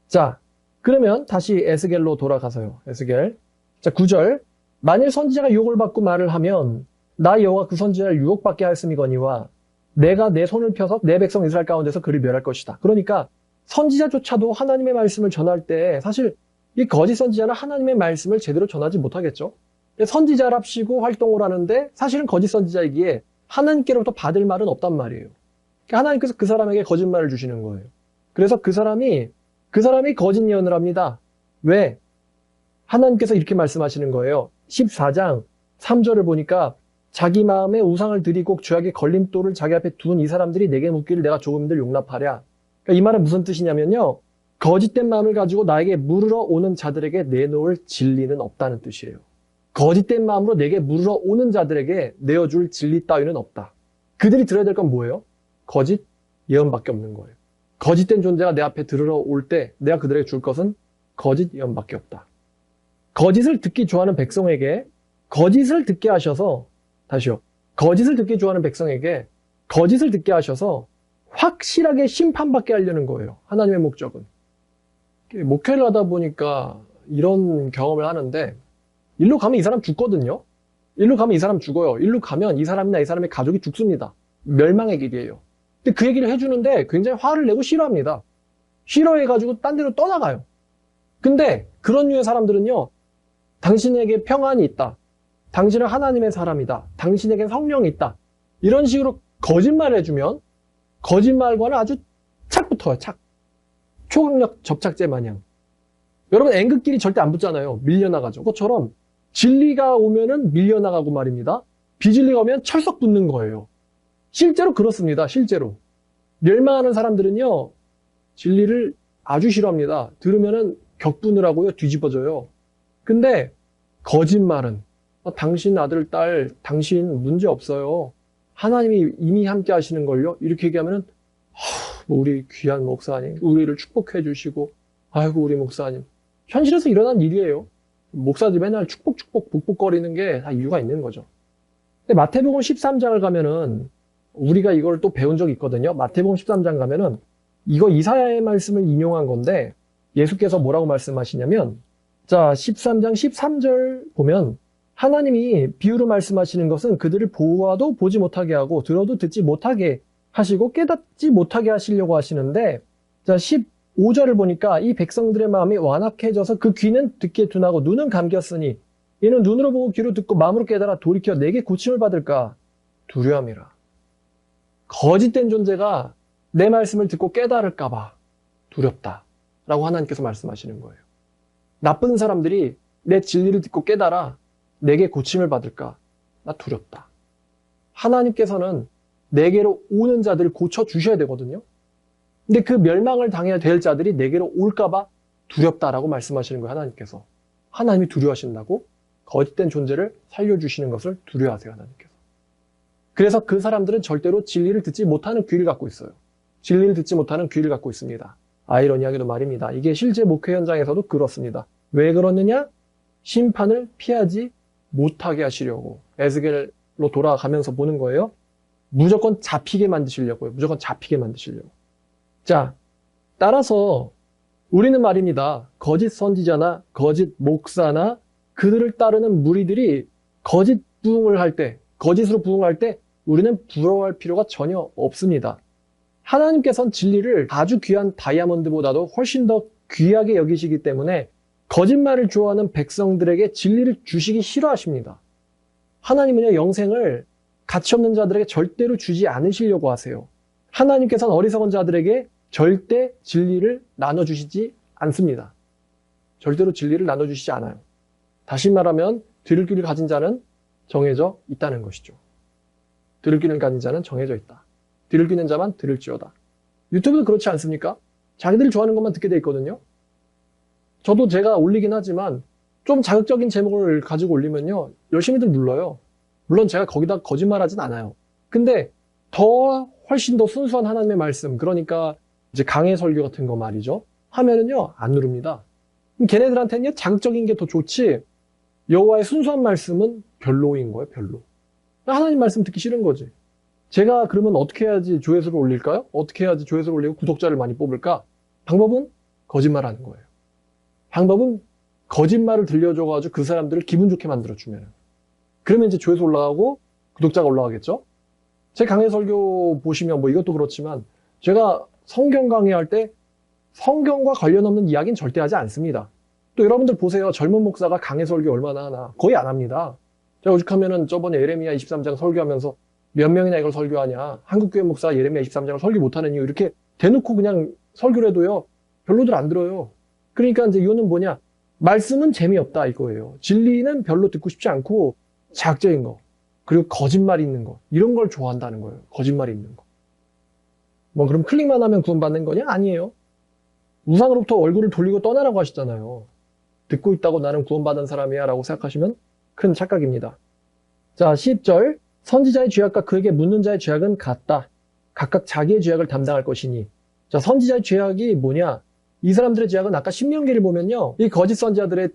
자, 그러면 다시 에스겔로 돌아가서요. 에스겔. 자, 9절. 만일 선지자가 유혹을 받고 말을 하면 나 여호와 그 선지자를 유혹받게 하였음이거니와 내가 내 손을 펴서 내 백성 이스라엘 가운데서 그를 멸할 것이다. 그러니까 선지자조차도 하나님의 말씀을 전할 때 사실 이 거짓 선지자는 하나님의 말씀을 제대로 전하지 못하겠죠. 선지자랍시고 활동을 하는데 사실은 거짓 선지자이기에 하나님께로부터 받을 말은 없단 말이에요. 그러니까 하나님께서 그 사람에게 거짓말을 주시는 거예요. 그래서 그 사람이 거짓 예언을 합니다. 왜? 하나님께서 이렇게 말씀하시는 거예요. 14장 3절을 보니까 자기 마음에 우상을 드리고 죄악의 걸림돌을 자기 앞에 둔 이 사람들이 내게 묻기를 내가 조금들 용납하랴. 그러니까 이 말은 무슨 뜻이냐면요. 거짓된 마음을 가지고 나에게 물으러 오는 자들에게 내놓을 진리는 없다는 뜻이에요. 거짓된 마음으로 내게 물으러 오는 자들에게 내어줄 진리 따위는 없다. 그들이 들어야 될 건 뭐예요? 거짓 예언밖에 없는 거예요. 거짓된 존재가 내 앞에 들으러 올 때 내가 그들에게 줄 것은 거짓 예언밖에 없다. 거짓을 듣기 좋아하는 백성에게 거짓을 듣게 하셔서 다시요. 거짓을 듣기 좋아하는 백성에게 거짓을 듣게 하셔서 확실하게 심판받게 하려는 거예요. 하나님의 목적은. 목회를 하다 보니까 이런 경험을 하는데 일로 가면 이 사람 죽거든요. 일로 가면 이 사람 죽어요. 일로 가면 이 사람이나 이 사람의 가족이 죽습니다. 멸망의 길이에요. 근데 그 얘기를 해주는데 굉장히 화를 내고 싫어합니다. 싫어해가지고 딴 데로 떠나가요. 근데 그런 류의 사람들은요. 당신에게 평안이 있다. 당신은 하나님의 사람이다. 당신에겐 성령이 있다. 이런 식으로 거짓말을 해주면 거짓말과는 아주 착 붙어요. 착. 초강력 접착제 마냥. 여러분 N극끼리 절대 안 붙잖아요. 밀려나가죠. 그것처럼 진리가 오면은 밀려나가고 말입니다. 비진리가 오면 철썩 붙는 거예요. 실제로 그렇습니다. 실제로. 멸망하는 사람들은요. 진리를 아주 싫어합니다. 들으면은 격분을 하고요. 뒤집어져요. 근데 거짓말은 당신 아들, 딸, 당신 문제 없어요. 하나님이 이미 함께 하시는걸요. 이렇게 얘기하면은 우리 귀한 목사님, 우리를 축복해 주시고 아이고 우리 목사님. 현실에서 일어난 일이에요. 목사들이 맨날 축복 북북거리는 게 다 이유가 있는 거죠. 근데 마태복음 13장을 가면은 우리가 이걸 또 배운 적이 있거든요. 마태복음 13장 가면은 이거 이사야의 말씀을 인용한 건데 예수께서 뭐라고 말씀하시냐면 자 13장 13절 보면 하나님이 비유로 말씀하시는 것은 그들을 보아도 보지 못하게 하고 들어도 듣지 못하게 하시고 깨닫지 못하게 하시려고 하시는데 자 15절을 보니까 이 백성들의 마음이 완악해져서 그 귀는 듣기에 둔하고 눈은 감겼으니 이는 눈으로 보고 귀로 듣고 마음으로 깨달아 돌이켜 내게 고침을 받을까 두려움이라. 거짓된 존재가 내 말씀을 듣고 깨달을까 봐 두렵다 라고 하나님께서 말씀하시는 거예요. 나쁜 사람들이 내 진리를 듣고 깨달아 내게 고침을 받을까 나 두렵다. 하나님께서는 내게로 오는 자들을 고쳐주셔야 되거든요. 근데 그 멸망을 당해야 될 자들이 내게로 올까봐 두렵다라고 말씀하시는 거예요. 하나님께서. 하나님이 두려워하신다고 거짓된 존재를 살려주시는 것을 두려워하세요. 하나님께서. 그래서 그 사람들은 절대로 진리를 듣지 못하는 귀를 갖고 있어요. 진리를 듣지 못하는 귀를 갖고 있습니다. 아이러니하게도 말입니다. 이게 실제 목회 현장에서도 그렇습니다. 왜 그러느냐? 심판을 피하지 못하게 하시려고 에스겔로 돌아가면서 보는 거예요. 무조건 잡히게 만드시려고요. 무조건 잡히게 만드시려고. 자, 따라서 우리는 말입니다. 거짓 선지자나 거짓 목사나 그들을 따르는 무리들이 거짓 부흥을 할 때, 거짓으로 부흥할 때 우리는 부러워할 필요가 전혀 없습니다. 하나님께서는 진리를 아주 귀한 다이아몬드보다도 훨씬 더 귀하게 여기시기 때문에 거짓말을 좋아하는 백성들에게 진리를 주시기 싫어하십니다. 하나님은요, 영생을 가치 없는 자들에게 절대로 주지 않으시려고 하세요. 하나님께서는 어리석은 자들에게 절대 진리를 나눠주시지 않습니다. 절대로 진리를 나눠주시지 않아요. 다시 말하면 들을 귀를 가진 자는 정해져 있다는 것이죠. 들을 귀를 가진 자는 정해져 있다. 들을 귀는 자만 들을지어다. 유튜브도 그렇지 않습니까? 자기들이 좋아하는 것만 듣게 돼 있거든요. 저도 제가 올리긴 하지만 좀 자극적인 제목을 가지고 올리면요. 열심히들 눌러요. 물론 제가 거기다 거짓말하진 않아요. 근데 훨씬 더 순수한 하나님의 말씀, 그러니까 이제 강해 설교 같은 거 말이죠. 하면은요, 안 누릅니다. 걔네들한테는 자극적인 게 더 좋지, 여호와의 순수한 말씀은 별로인 거예요, 별로. 하나님 말씀 듣기 싫은 거지. 제가 그러면 어떻게 해야지 조회수를 올릴까요? 어떻게 해야지 조회수를 올리고 구독자를 많이 뽑을까? 방법은 거짓말하는 거예요. 방법은 거짓말을 들려줘가지고 그 사람들을 기분 좋게 만들어주면. 그러면 이제 조회수 올라가고 구독자가 올라가겠죠? 제 강해 설교 보시면 뭐 이것도 그렇지만 제가 성경 강의할 때 성경과 관련 없는 이야기는 절대 하지 않습니다. 또 여러분들 보세요. 젊은 목사가 강해 설교 얼마나 하나? 거의 안 합니다. 제가 오죽하면은 저번에 예레미야 23장 설교하면서 몇 명이나 이걸 설교하냐? 한국교회 목사가 예레미야 23장을 설교 못하는 이유 이렇게 대놓고 그냥 설교를 해도요. 별로들 안 들어요. 그러니까 이제 이유는 뭐냐? 말씀은 재미없다 이거예요. 진리는 별로 듣고 싶지 않고 자극적인 거. 그리고 거짓말이 있는 거. 이런 걸 좋아한다는 거예요. 거짓말이 있는 거. 뭐 그럼 클릭만 하면 구원받는 거냐? 아니에요. 우상으로부터 얼굴을 돌리고 떠나라고 하시잖아요. 듣고 있다고 나는 구원받은 사람이야 라고 생각하시면 큰 착각입니다. 자, 10절. 선지자의 죄악과 그에게 묻는 자의 죄악은 같다. 각각 자기의 죄악을 담당할 것이니. 자, 선지자의 죄악이 뭐냐? 이 사람들의 죄악은 아까 신명기를 보면요. 이 거짓 선지자들의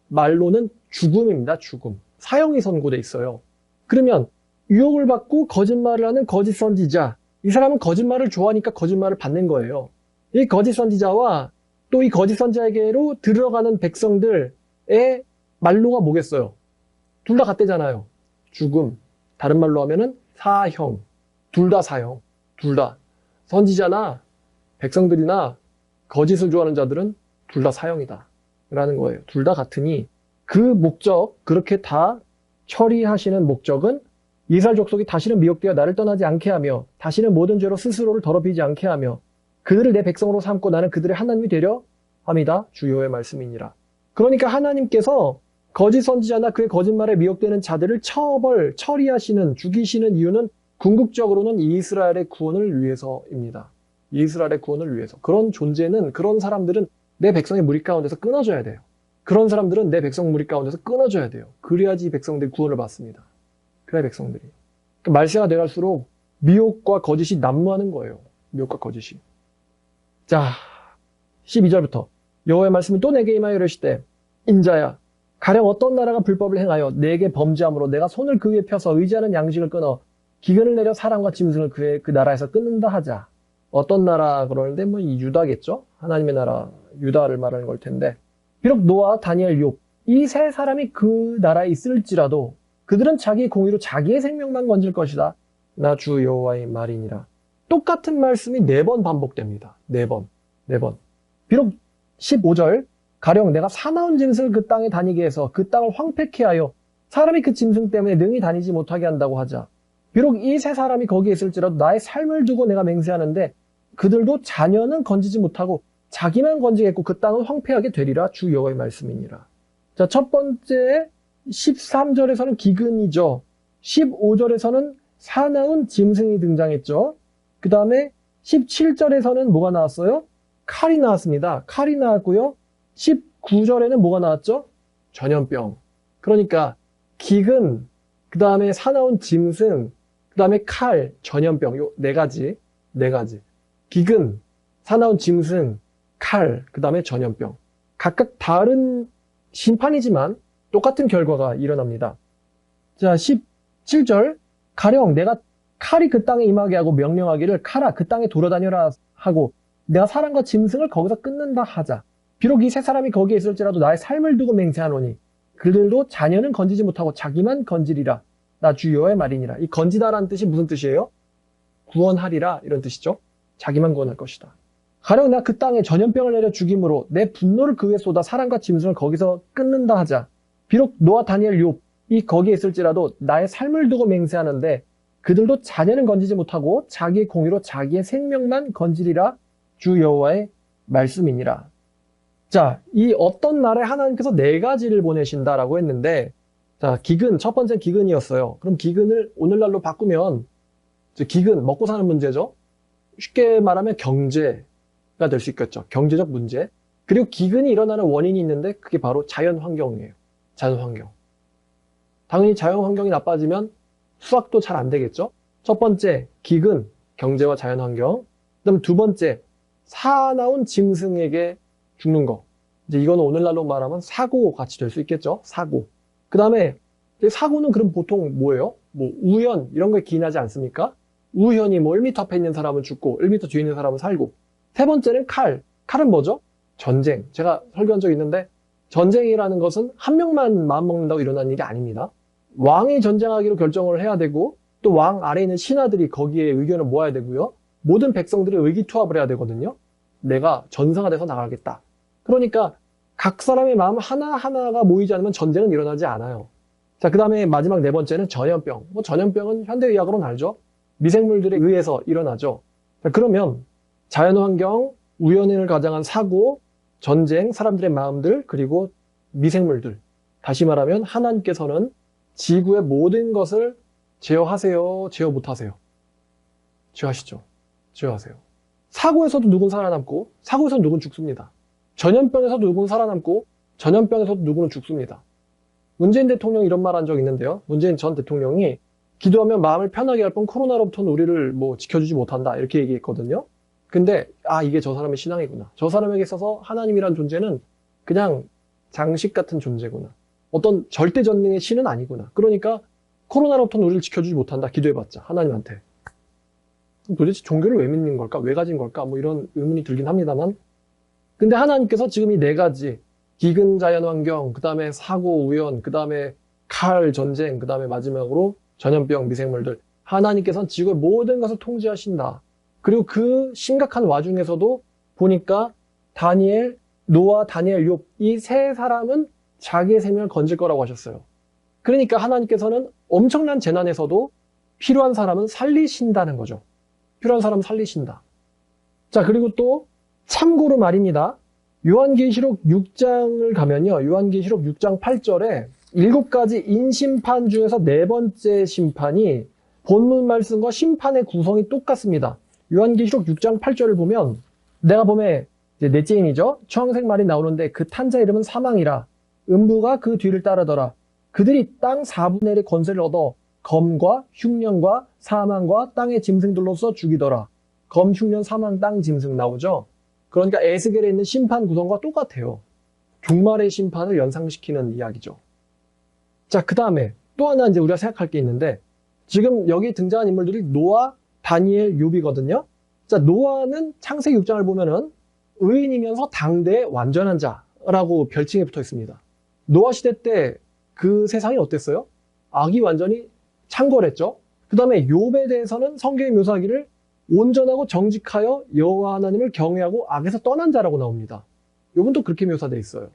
말로는 죽음입니다. 죽음. 사형이 선고돼 있어요. 그러면 유혹을 받고 거짓말을 하는 거짓 선지자. 이 사람은 거짓말을 좋아하니까 거짓말을 받는 거예요. 이 거짓 선지자와 또 이 거짓 선지자에게로 들어가는 백성들의 말로가 뭐겠어요? 둘 다 같대잖아요. 죽음. 다른 말로 하면은 사형. 둘 다 사형. 둘 다. 선지자나 백성들이나 거짓을 좋아하는 자들은 둘 다 사형이다. 라는 거예요. 둘 다 같으니 그 목적, 그렇게 다 처리하시는 목적은 이스라엘 족속이 다시는 미혹되어 나를 떠나지 않게 하며 다시는 모든 죄로 스스로를 더럽히지 않게 하며 그들을 내 백성으로 삼고 나는 그들의 하나님이 되려 함이다. 주 여호와의 말씀이니라. 그러니까 하나님께서 거짓 선지자나 그의 거짓말에 미혹되는 자들을 처리하시는, 죽이시는 이유는 궁극적으로는 이스라엘의 구원을 위해서입니다. 이스라엘의 구원을 위해서. 그런 존재는, 그런 사람들은 내 백성의 무리 가운데서 끊어져야 돼요. 그런 사람들은 내 백성 무리 가운데서 끊어져야 돼요. 그래야지 백성들이 구원을 받습니다. 그래야 백성들이. 그러니까 말세가 돼갈수록 미혹과 거짓이 난무하는 거예요. 미혹과 거짓이. 자, 12절부터 여호와의 말씀이 또 내게 임하여 이르시되 인자야 가령 어떤 나라가 불법을 행하여 내게 범죄함으로 내가 손을 그 위에 펴서 의지하는 양식을 끊어 기근을 내려 사람과 짐승을 그 나라에서 끊는다 하자. 어떤 나라 그러는데 뭐 이 유다겠죠? 하나님의 나라 유다를 말하는 걸 텐데 비록 노아, 다니엘, 욥 이 세 사람이 그 나라에 있을지라도 그들은 자기의 공의로 자기의 생명만 건질 것이다. 나 주 여호와의 말이니라. 똑같은 말씀이 4번 반복됩니다. 4번. 비록 15절 가령 내가 사나운 짐승을 그 땅에 다니게 해서 그 땅을 황폐케 하여 사람이 그 짐승 때문에 능히 다니지 못하게 한다고 하자. 비록 이 세 사람이 거기에 있을지라도 나의 삶을 두고 내가 맹세하는데 그들도 자녀는 건지지 못하고 자기만 건지겠고 그 땅은 황폐하게 되리라. 주 여호와의 말씀이니라. 자, 첫 번째 13절에서는 기근이죠. 15절에서는 사나운 짐승이 등장했죠. 그 다음에 17절에서는 뭐가 나왔어요? 칼이 나왔습니다. 칼이 나왔고요. 19절에는 뭐가 나왔죠? 전염병. 그러니까 기근, 그 다음에 사나운 짐승, 그 다음에 칼, 전염병. 요 4가지. 기근, 사나운 짐승, 칼, 그 다음에 전염병. 각각 다른 심판이지만 똑같은 결과가 일어납니다. 자, 17절. 가령 내가 칼이 그 땅에 임하게 하고 명령하기를 칼아 그 땅에 돌아다녀라 하고 내가 사람과 짐승을 거기서 끊는다 하자. 비록 이 세 사람이 거기에 있을지라도 나의 삶을 두고 맹세하노니 그들도 자녀는 건지지 못하고 자기만 건지리라. 나 주 여호와의 말이니라. 이 건지다라는 뜻이 무슨 뜻이에요? 구원하리라 이런 뜻이죠. 자기만 구원할 것이다. 가령 내가 그 땅에 전염병을 내려 죽임으로 내 분노를 그 위에 쏟아 사람과 짐승을 거기서 끊는다 하자. 비록 노아, 다니엘, 욥 이 거기에 있을지라도 나의 삶을 두고 맹세하는데 그들도 자녀는 건지지 못하고 자기의 공의로 자기의 생명만 건지리라. 주 여호와의 말씀이니라. 자, 이 어떤 날에 하나님께서 4가지를 보내신다라고 했는데 자, 기근, 첫 번째 기근이었어요. 그럼 기근을 오늘날로 바꾸면 기근, 먹고 사는 문제죠. 쉽게 말하면 경제가 될 수 있겠죠. 경제적 문제. 그리고 기근이 일어나는 원인이 있는데 그게 바로 자연환경이에요. 자연환경. 당연히 자연환경이 나빠지면 수확도 잘 안 되겠죠. 첫 번째, 기근, 경제와 자연환경. 그다음 두 번째, 사나운 짐승에게 죽는 거. 이제 이거는 오늘날로 말하면 사고 같이 될 수 있겠죠. 사고. 그 다음에 사고는 그럼 보통 뭐예요? 뭐 우연 이런 거에 기인하지 않습니까? 우연히 뭐 1m 앞에 있는 사람은 죽고 1m 뒤에 있는 사람은 살고. 세 번째는 칼. 칼은 뭐죠? 전쟁. 제가 설교한 적 있는데 전쟁이라는 것은 한 명만 마음먹는다고 일어나는 일이 아닙니다. 왕이 전쟁하기로 결정을 해야 되고 또 왕 아래에 있는 신하들이 거기에 의견을 모아야 되고요. 모든 백성들이 의기투합을 해야 되거든요. 내가 전사가 돼서 나가겠다. 그러니까 각 사람의 마음 하나하나가 모이지 않으면 전쟁은 일어나지 않아요. 자, 그 다음에 마지막 네 번째는 전염병. 전염병은 현대의학으로는 알죠. 미생물들에 의해서 일어나죠. 자, 그러면 자연환경, 우연을 가장한 사고, 전쟁, 사람들의 마음들, 그리고 미생물들. 다시 말하면 하나님께서는 지구의 모든 것을 제어하세요? 제어 못하세요? 제어하시죠. 제어하세요. 사고에서도 누군 살아남고 사고에서도 누군 죽습니다. 전염병에서도 누군 살아남고 전염병에서도 누구는 죽습니다. 문재인 대통령이 이런 말 한 적 있는데요. 문재인 전 대통령이 기도하면 마음을 편하게 할 뿐 코로나로부터는 우리를 지켜주지 못한다 이렇게 얘기했거든요. 근데 이게 저 사람의 신앙이구나. 저 사람에게 있어서 하나님이란 존재는 그냥 장식 같은 존재구나. 어떤 절대전능의 신은 아니구나. 그러니까 코로나로부터는 우리를 지켜주지 못한다. 기도해봤자 하나님한테. 도대체 종교를 왜 믿는 걸까? 왜 가진 걸까? 이런 의문이 들긴 합니다만. 근데 하나님께서 지금 이 네 가지 기근 자연환경, 그 다음에 사고 우연, 그 다음에 칼 전쟁, 그 다음에 마지막으로 전염병 미생물들, 하나님께서는 지구의 모든 것을 통제하신다. 그리고 그 심각한 와중에서도 보니까 다니엘, 노아, 다니엘, 욥 이 세 사람은 자기의 생명을 건질 거라고 하셨어요. 그러니까 하나님께서는 엄청난 재난에서도 필요한 사람은 살리신다는 거죠. 필요한 사람 살리신다. 자, 그리고 또 참고로 말입니다. 요한계시록 6장을 가면요. 요한계시록 6장 8절에 7가지 인심판 중에서 네 번째 심판이 본문 말씀과 심판의 구성이 똑같습니다. 요한계시록 6장 8절을 보면 내가 보면 넷째인이죠. 청색 말이 나오는데 그 탄 자 이름은 사망이라. 음부가 그 뒤를 따르더라. 그들이 땅 4분의 1의 권세를 얻어 검과 흉년과 사망과 땅의 짐승들로서 죽이더라. 검, 흉년, 사망, 땅, 짐승 나오죠. 그러니까 에스겔에 있는 심판 구성과 똑같아요. 종말의 심판을 연상시키는 이야기죠. 자, 그 다음에 또 하나 우리가 생각할 게 있는데 지금 여기 등장한 인물들이 노아, 다니엘, 욥이거든요. 자, 노아는 창세기 6장을 보면은 의인이면서 당대의 완전한 자라고 별칭에 붙어 있습니다. 노아 시대 때 그 세상이 어땠어요? 악이 완전히 창궐했죠. 그 다음에 욥에 대해서는 성경이 묘사하기를 온전하고 정직하여 여호와 하나님을 경외하고 악에서 떠난 자라고 나옵니다. 욥은 또 그렇게 묘사되어 있어요.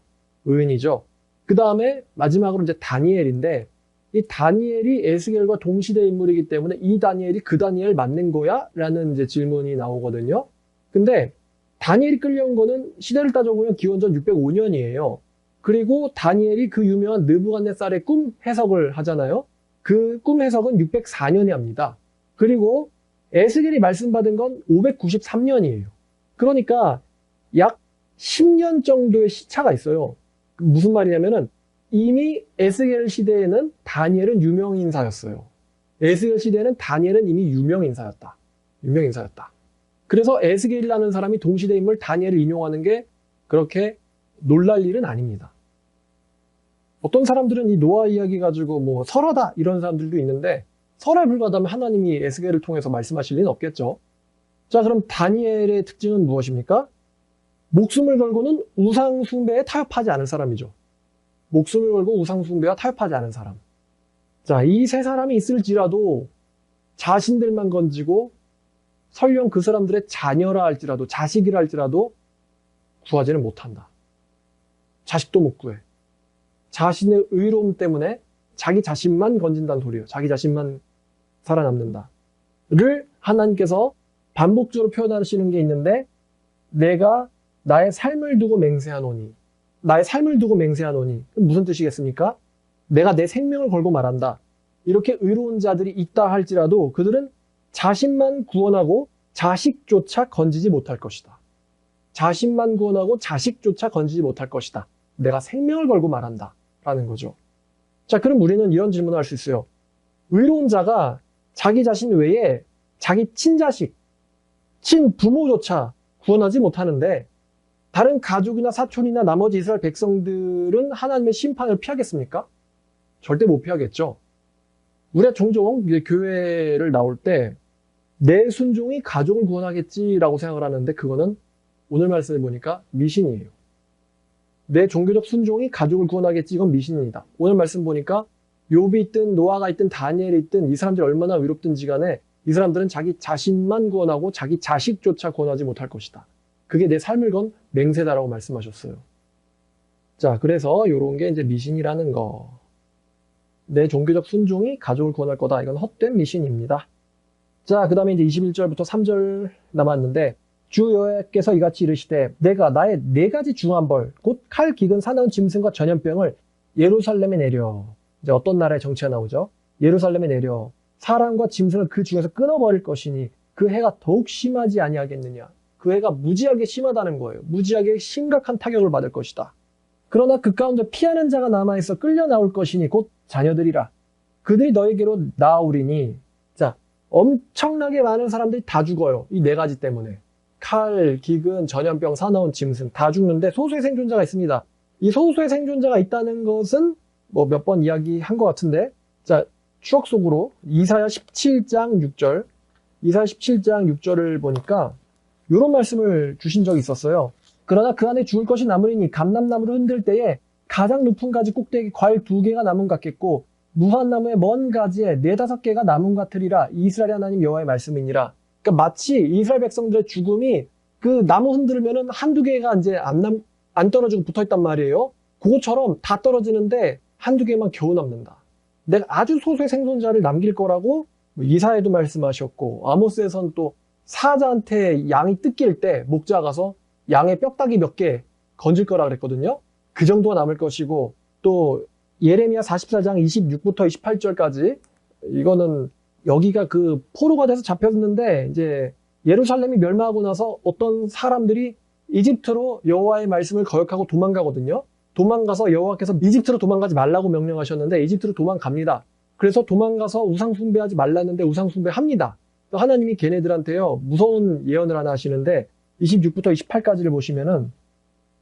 의인이죠. 그 다음에 마지막으로 다니엘인데 이 다니엘이 에스겔과 동시대 인물이기 때문에 이 다니엘이 그 다니엘 맞는 거야? 라는 질문이 나오거든요. 근데 다니엘이 끌려온 거는 시대를 따져보면 기원전 605년이에요. 그리고 다니엘이 그 유명한 느부갓네살의 꿈 해석을 하잖아요. 그 꿈 해석은 604년에 합니다. 그리고 에스겔이 말씀받은 건 593년이에요. 그러니까 약 10년 정도의 시차가 있어요. 무슨 말이냐면은 이미 에스겔 시대에는 다니엘은 유명인사였어요. 에스겔 시대에는 다니엘은 이미 유명인사였다. 그래서 에스겔이라는 사람이 동시대 인물 다니엘을 인용하는 게 그렇게 놀랄 일은 아닙니다. 어떤 사람들은 이 노아 이야기 가지고 설화다 이런 사람들도 있는데 설화에 불과하다면 하나님이 에스겔을 통해서 말씀하실 리는 없겠죠. 자, 그럼 다니엘의 특징은 무엇입니까? 목숨을 걸고는 우상 숭배에 타협하지 않은 사람이죠. 목숨을 걸고 우상 숭배와 타협하지 않은 사람. 자, 이 세 사람이 있을지라도 자신들만 건지고 설령 그 사람들의 자녀라 할지라도 자식이라 할지라도 구하지는 못한다. 자식도 못 구해. 자신의 의로움 때문에 자기 자신만 건진다는 소리예요. 자기 자신만 살아남는다. 를 하나님께서 반복적으로 표현하시는 게 있는데 내가 나의 삶을 두고 맹세하노니. 나의 삶을 두고 맹세하노니. 무슨 뜻이겠습니까? 내가 내 생명을 걸고 말한다. 이렇게 의로운 자들이 있다 할지라도 그들은 자신만 구원하고 자식조차 건지지 못할 것이다. 자신만 구원하고 자식조차 건지지 못할 것이다. 내가 생명을 걸고 말한다. 라는 거죠. 자, 그럼 우리는 이런 질문을 할 수 있어요. 의로운 자가 자기 자신 외에 자기 친자식, 친부모조차 구원하지 못하는데 다른 가족이나 사촌이나 나머지 이스라엘 백성들은 하나님의 심판을 피하겠습니까? 절대 못 피하겠죠. 우리가 종종 교회를 나올 때 내 순종이 가족을 구원하겠지라고 생각을 하는데 그거는 오늘 말씀을 보니까 미신이에요. 내 종교적 순종이 가족을 구원하겠지. 이건 미신입니다. 오늘 말씀 보니까 욥이 있든 노아가 있든 다니엘이 있든 이 사람들이 얼마나 위롭든지 간에 이 사람들은 자기 자신만 구원하고 자기 자식조차 구원하지 못할 것이다. 그게 내 삶을 건 맹세다라고 말씀하셨어요. 자, 그래서 이런 게 이제 미신이라는 거. 내 종교적 순종이 가족을 구원할 거다. 이건 헛된 미신입니다. 자, 그 다음에 이제 21절부터 3절 남았는데, 주 여호와께서 이같이 이르시되 내가 나의 4가지 중한 벌 곧 칼, 기근, 사나운 짐승과 전염병을 예루살렘에 내려. 이제 어떤 나라의 정치가 나오죠? 예루살렘에 내려 사람과 짐승을 그 중에서 끊어버릴 것이니 그 해가 더욱 심하지 아니하겠느냐. 그 해가 무지하게 심하다는 거예요. 무지하게 심각한 타격을 받을 것이다. 그러나 그 가운데 피하는 자가 남아있어 끌려 나올 것이니 곧 자녀들이라. 그들이 너에게로 나아오리니. 자, 엄청나게 많은 사람들이 다 죽어요. 이 4가지 때문에. 칼, 기근, 전염병, 사나운 짐승 다 죽는데 소수의 생존자가 있습니다. 이 소수의 생존자가 있다는 것은 뭐 몇 번 이야기한 것 같은데, 자, 추억 속으로 이사야 17장 6절, 이사야 17장 6절을 보니까 이런 말씀을 주신 적이 있었어요. 그러나 그 안에 죽을 것이 남으리니 감람나무를 흔들 때에 가장 높은 가지 꼭대기 과일 2개가 나무 같겠고 무화나무의 먼 가지에 4-5개가 나무 같으리라. 이스라엘 하나님 여호와의 말씀이니라. 그러니까 마치 이스라엘 백성들의 죽음이 그 나무 흔들면은 1-2개가 이제 안 떨어지고 붙어 있단 말이에요. 그것처럼 다 떨어지는데 1-2개만 겨우 남는다. 내가 아주 소수의 생존자를 남길 거라고 이사야에도 말씀하셨고, 아모스에서는 또 사자한테 양이 뜯길 때 목자가 가서 양의 뼈다귀 몇 개 건질 거라 그랬거든요. 그 정도가 남을 것이고, 또 예레미야 44장 26부터 28절까지 이거는 여기가 그 포로가 돼서 잡혔는데 이제 예루살렘이 멸망하고 나서 어떤 사람들이 이집트로 여호와의 말씀을 거역하고 도망가거든요. 도망가서 여호와께서 이집트로 도망가지 말라고 명령하셨는데 이집트로 도망갑니다. 그래서 도망가서 우상 숭배하지 말랐는데 우상 숭배합니다. 하나님이 걔네들한테요 무서운 예언을 하나 하시는데 26부터 28까지를 보시면은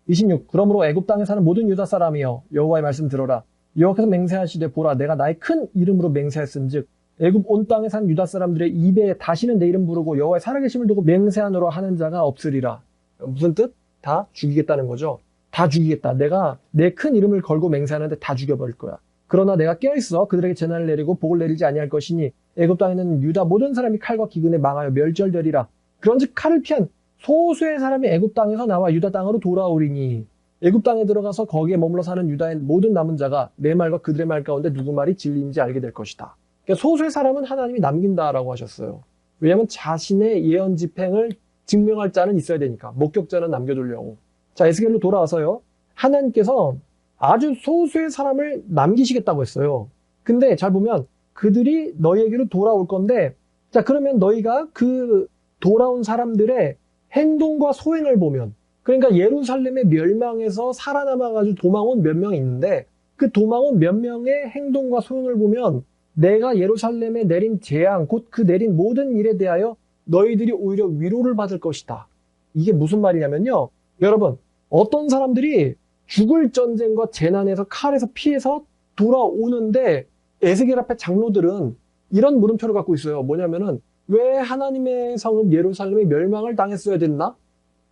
26. 그러므로 애굽 땅에 사는 모든 유다 사람이여 여호와의 말씀 들어라. 여호와께서 맹세하시되 보라 내가 나의 큰 이름으로 맹세했은즉 애굽 온 땅에 산 유다 사람들의 입에 다시는 내 이름 부르고 여호와의 살아계심을 두고 맹세하노라 하는 자가 없으리라. 무슨 뜻? 다 죽이겠다는 거죠. 다 죽이겠다. 내가 내 큰 이름을 걸고 맹세하는데 다 죽여버릴 거야. 그러나 내가 깨어있어 그들에게 재난을 내리고 복을 내리지 아니할 것이니 애굽 땅에는 유다 모든 사람이 칼과 기근에 망하여 멸절되리라. 그런즉 칼을 피한 소수의 사람이 애굽 땅에서 나와 유다 땅으로 돌아오리니 애굽 땅에 들어가서 거기에 머물러 사는 유다의 모든 남은 자가 내 말과 그들의 말 가운데 누구 말이 진리인지 알게 될 것이다. 그러니까 소수의 사람은 하나님이 남긴다라고 하셨어요. 왜냐하면 자신의 예언 집행을 증명할 자는 있어야 되니까. 목격자는 남겨두려고. 자, 에스겔로 돌아와서요. 하나님께서 아주 소수의 사람을 남기시겠다고 했어요. 근데 잘 보면 그들이 너희에게로 돌아올 건데, 자, 그러면 너희가 그 돌아온 사람들의 행동과 소행을 보면, 그러니까 예루살렘의 멸망에서 살아남아가지고 도망온 몇 명이 있는데, 그 도망온 몇 명의 행동과 소행을 보면 내가 예루살렘에 내린 재앙, 곧 그 내린 모든 일에 대하여 너희들이 오히려 위로를 받을 것이다. 이게 무슨 말이냐면요. 여러분, 어떤 사람들이 죽을 전쟁과 재난에서 칼에서 피해서 돌아오는데 에스겔 앞에 장로들은 이런 물음표를 갖고 있어요. 뭐냐면은 왜 하나님의 성읍 예루살렘이 멸망을 당했어야 됐나?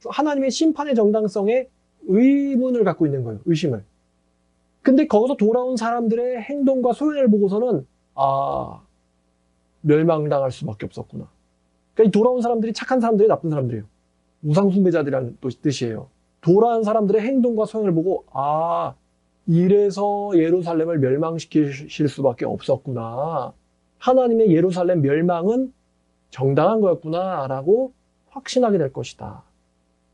하나님의 심판의 정당성에 의문을 갖고 있는 거예요. 의심을. 근데 거기서 돌아온 사람들의 행동과 소행을 보고서는 멸망당할 수밖에 없었구나. 그러니까 이 돌아온 사람들이 착한 사람들이 나쁜 사람들이에요. 우상숭배자들이라는 뜻이에요. 돌아온 사람들의 행동과 소행을 보고 이래서 예루살렘을 멸망시키실 수밖에 없었구나. 하나님의 예루살렘 멸망은 정당한 거였구나 라고 확신하게 될 것이다.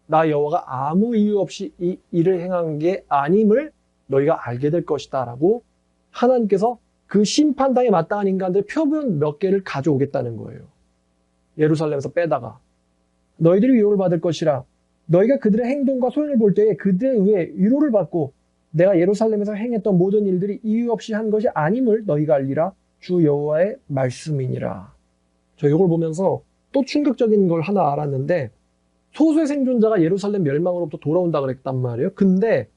나 여호와가 아무 이유 없이 이 일을 행한 게 아님을 너희가 알게 될 것이다 라고 하나님께서 그 심판당에 마땅한 인간들 표본 몇 개를 가져오겠다는 거예요. 예루살렘에서 빼다가 너희들이 위로를 받을 것이라. 너희가 그들의 행동과 소행을 볼 때에 그들에 의해 위로를 받고 내가 예루살렘에서 행했던 모든 일들이 이유 없이 한 것이 아님을 너희가 알리라. 주 여호와의 말씀이니라. 저 이걸 보면서 또 충격적인 걸 하나 알았는데 소수의 생존자가 예루살렘 멸망으로부터 돌아온다 그랬단 말이에요. 근데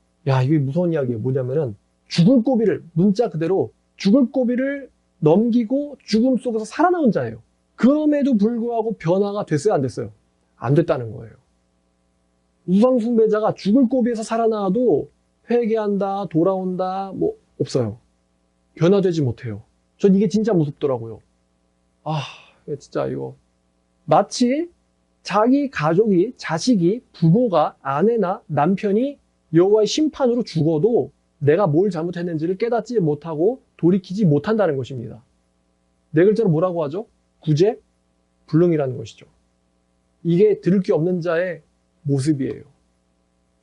이게 무서운 이야기예요. 뭐냐면은 죽을 고비를, 문자 그대로 죽을 고비를 넘기고 죽음 속에서 살아나온 자예요. 그럼에도 불구하고 변화가 됐어요, 안 됐어요? 안 됐다는 거예요. 우상숭배자가 죽을 고비에서 살아나와도 회개한다, 돌아온다, 뭐 없어요. 변화되지 못해요. 전 이게 진짜 무섭더라고요. 아, 진짜 이거 마치 자기 가족이, 자식이, 부모가, 아내나 남편이 여호와의 심판으로 죽어도 내가 뭘 잘못했는지를 깨닫지 못하고 돌이키지 못한다는 것입니다. 네 글자로 뭐라고 하죠? 구제, 불능이라는 것이죠. 이게 들을 게 없는 자의 모습이에요.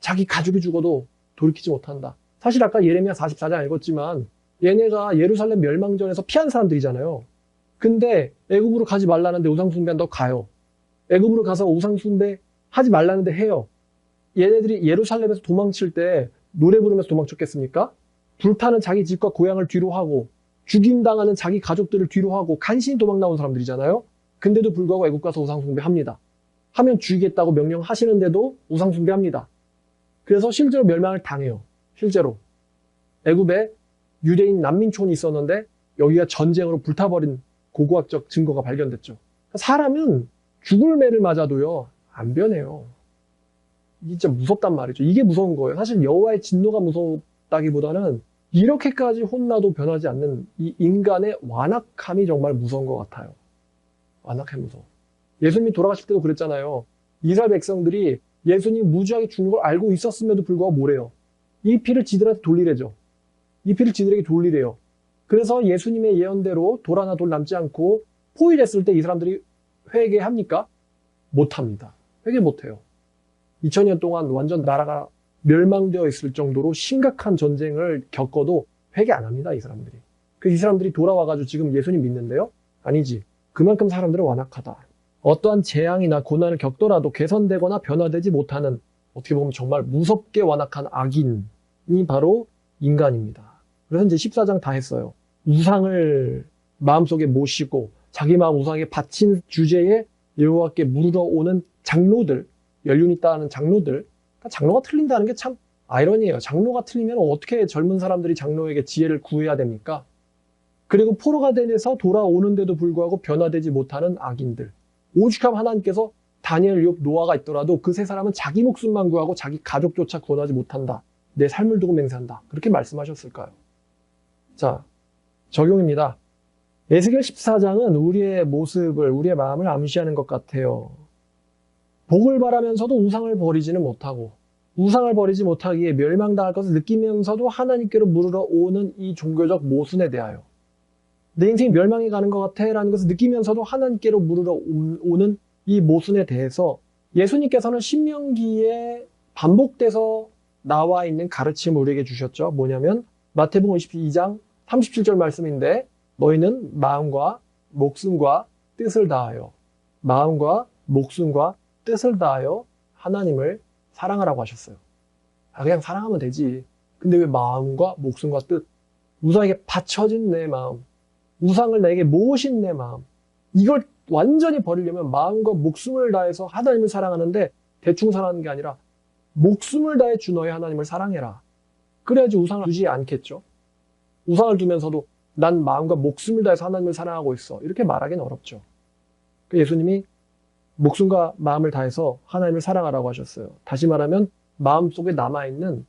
자기 가족이 죽어도 돌이키지 못한다. 사실 아까 예레미야 44장 읽었지만 얘네가 예루살렘 멸망전에서 피한 사람들이잖아요. 근데 애굽으로 가지 말라는데 우상 숭배한다고 가요. 애굽으로 가서 우상 숭배 하지 말라는데 해요. 얘네들이 예루살렘에서 도망칠 때 노래 부르면서 도망쳤겠습니까? 불타는 자기 집과 고향을 뒤로 하고 죽임당하는 자기 가족들을 뒤로 하고 간신히 도망 나온 사람들이잖아요. 근데도 불구하고 애굽 가서 우상 숭배합니다. 하면 죽이겠다고 명령하시는데도 우상 숭배합니다. 그래서 실제로 멸망을 당해요. 실제로. 애굽에 유대인 난민촌이 있었는데 여기가 전쟁으로 불타버린 고고학적 증거가 발견됐죠. 사람은 죽을 매를 맞아도요, 안 변해요. 진짜 무섭단 말이죠. 이게 무서운 거예요. 사실 여호와의 진노가 무섭다기보다는 이렇게까지 혼나도 변하지 않는 이 인간의 완악함이 정말 무서운 것 같아요. 완악해 무서워. 예수님이 돌아가실 때도 그랬잖아요. 이스라엘 백성들이 예수님 무지하게 죽는 걸 알고 있었음에도 불구하고 뭐래요? 이 피를 지들한테 돌리래죠. 이 피를 지들에게 돌리래요. 그래서 예수님의 예언대로 돌 하나 돌 남지 않고 포위됐을 때 이 사람들이 회개합니까? 못합니다. 회개 못해요. 2000년 동안 완전 나라가 멸망되어 있을 정도로 심각한 전쟁을 겪어도 회개 안 합니다. 이 사람들이. 이 사람들이 돌아와가지고 지금 예수님 믿는데요? 아니지. 그만큼 사람들은 완악하다. 어떠한 재앙이나 고난을 겪더라도 개선되거나 변화되지 못하는, 어떻게 보면 정말 무섭게 완악한 악인이 바로 인간입니다. 그래서 이제 14장 다 했어요. 우상을 마음속에 모시고 자기 마음 우상에 바친 주제에 여호와께 물으러 오는 장로들, 연륜 있다는 장로들, 그러니까 장로가 틀린다는 게 참 아이러니해요. 장로가 틀리면 어떻게 젊은 사람들이 장로에게 지혜를 구해야 됩니까? 그리고 포로가 되면서 돌아오는데도 불구하고 변화되지 못하는 악인들. 오죽하면 하나님께서 다니엘, 욥, 노아가 있더라도 그 세 사람은 자기 목숨만 구하고 자기 가족조차 구원하지 못한다. 내 삶을 두고 맹세한다. 그렇게 말씀하셨을까요? 자, 적용입니다. 에스겔 14장은 우리의 모습을, 우리의 마음을 암시하는 것 같아요. 복을 바라면서도 우상을 버리지는 못하고, 우상을 버리지 못하기에 멸망당할 것을 느끼면서도 하나님께로 물으러 오는 이 종교적 모순에 대하여, 내 인생이 멸망해 가는 것 같아 라는 것을 느끼면서도 하나님께로 물으러 오는 이 모순에 대해서 예수님께서는 신명기에 반복돼서 나와 있는 가르침을 우리에게 주셨죠. 뭐냐면 마태복음 22장 37절 말씀인데, 너희는 마음과 목숨과 뜻을 다하여, 마음과 목숨과 뜻을 다하여 하나님을 사랑하라고 하셨어요. 그냥 사랑하면 되지. 근데 왜 마음과 목숨과 뜻, 우상에게 바쳐진 내 마음, 우상을 나에게 모으신 내 마음, 이걸 완전히 버리려면 마음과 목숨을 다해서 하나님을 사랑하는데, 대충 사랑하는 게 아니라 목숨을 다해 주 너의 하나님을 사랑해라. 그래야지 우상을 두지 않겠죠. 우상을 두면서도 난 마음과 목숨을 다해서 하나님을 사랑하고 있어, 이렇게 말하기는 어렵죠. 예수님이 목숨과 마음을 다해서 하나님을 사랑하라고 하셨어요. 다시 말하면 마음속에 남아있는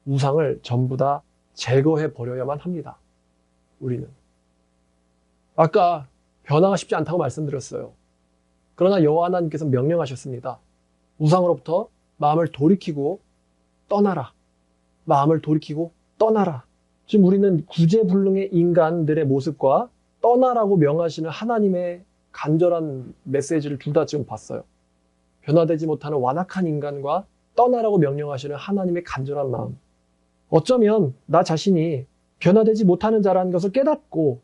우상을 전부 다 제거해 버려야만 합니다. 우리는. 아까 변화가 쉽지 않다고 말씀드렸어요. 그러나 여호와 하나님께서 명령하셨습니다. 우상으로부터 마음을 돌이키고 떠나라. 마음을 돌이키고 떠나라. 지금 우리는 구제불능의 인간들의 모습과 떠나라고 명하시는 하나님의 간절한 메시지를 둘 다 지금 봤어요. 변화되지 못하는 완악한 인간과 떠나라고 명령하시는 하나님의 간절한 마음. 어쩌면 나 자신이 변화되지 못하는 자라는 것을 깨닫고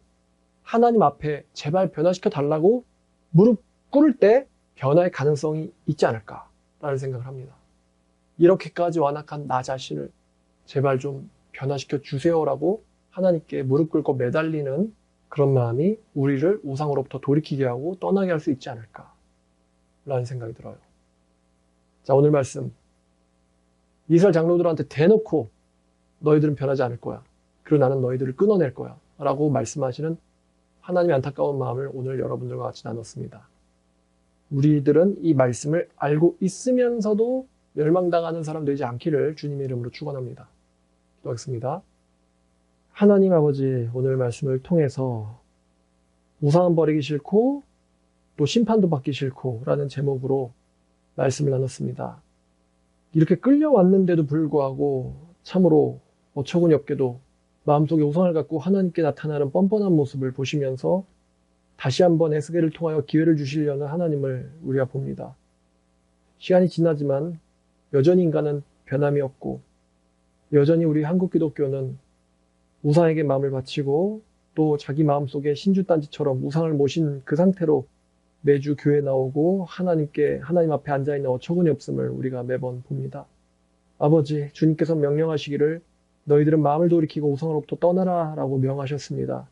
하나님 앞에 제발 변화시켜 달라고 무릎 꿇을 때 변화의 가능성이 있지 않을까라는 생각을 합니다. 이렇게까지 완악한 나 자신을 제발 좀 변화시켜 주세요라고 하나님께 무릎 꿇고 매달리는 그런 마음이 우리를 우상으로부터 돌이키게 하고 떠나게 할 수 있지 않을까라는 생각이 들어요. 자, 오늘 말씀. 이스라엘 장로들한테 대놓고 너희들은 변하지 않을 거야. 그리고 나는 너희들을 끊어낼 거야. 라고 말씀하시는 하나님의 안타까운 마음을 오늘 여러분들과 같이 나눴습니다. 우리들은 이 말씀을 알고 있으면서도 멸망당하는 사람 되지 않기를 주님의 이름으로 축원합니다. 기도하겠습니다. 하나님 아버지, 오늘 말씀을 통해서 우상은 버리기 싫고 또 심판도 받기 싫고 라는 제목으로 말씀을 나눴습니다. 이렇게 끌려왔는데도 불구하고 참으로 어처구니 없게도 마음속에 우상을 갖고 하나님께 나타나는 뻔뻔한 모습을 보시면서 다시 한번 에스겔을 통하여 기회를 주시려는 하나님을 우리가 봅니다. 시간이 지나지만 여전히 인간은 변함이 없고 여전히 우리 한국 기독교는 우상에게 마음을 바치고 또 자기 마음속에 신주단지처럼 우상을 모신 그 상태로 매주 교회 나오고 하나님 앞에 앉아있는 어처구니 없음을 우리가 매번 봅니다. 아버지, 주님께서 명령하시기를 너희들은 마음을 돌이키고 우상으로부터 떠나라 라고 명하셨습니다.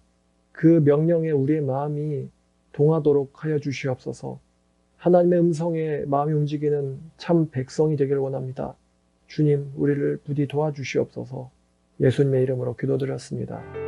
그 명령에 우리의 마음이 동하도록 하여 주시옵소서. 하나님의 음성에 마음이 움직이는 참 백성이 되기를 원합니다. 주님, 우리를 부디 도와주시옵소서. 예수님의 이름으로 기도드렸습니다.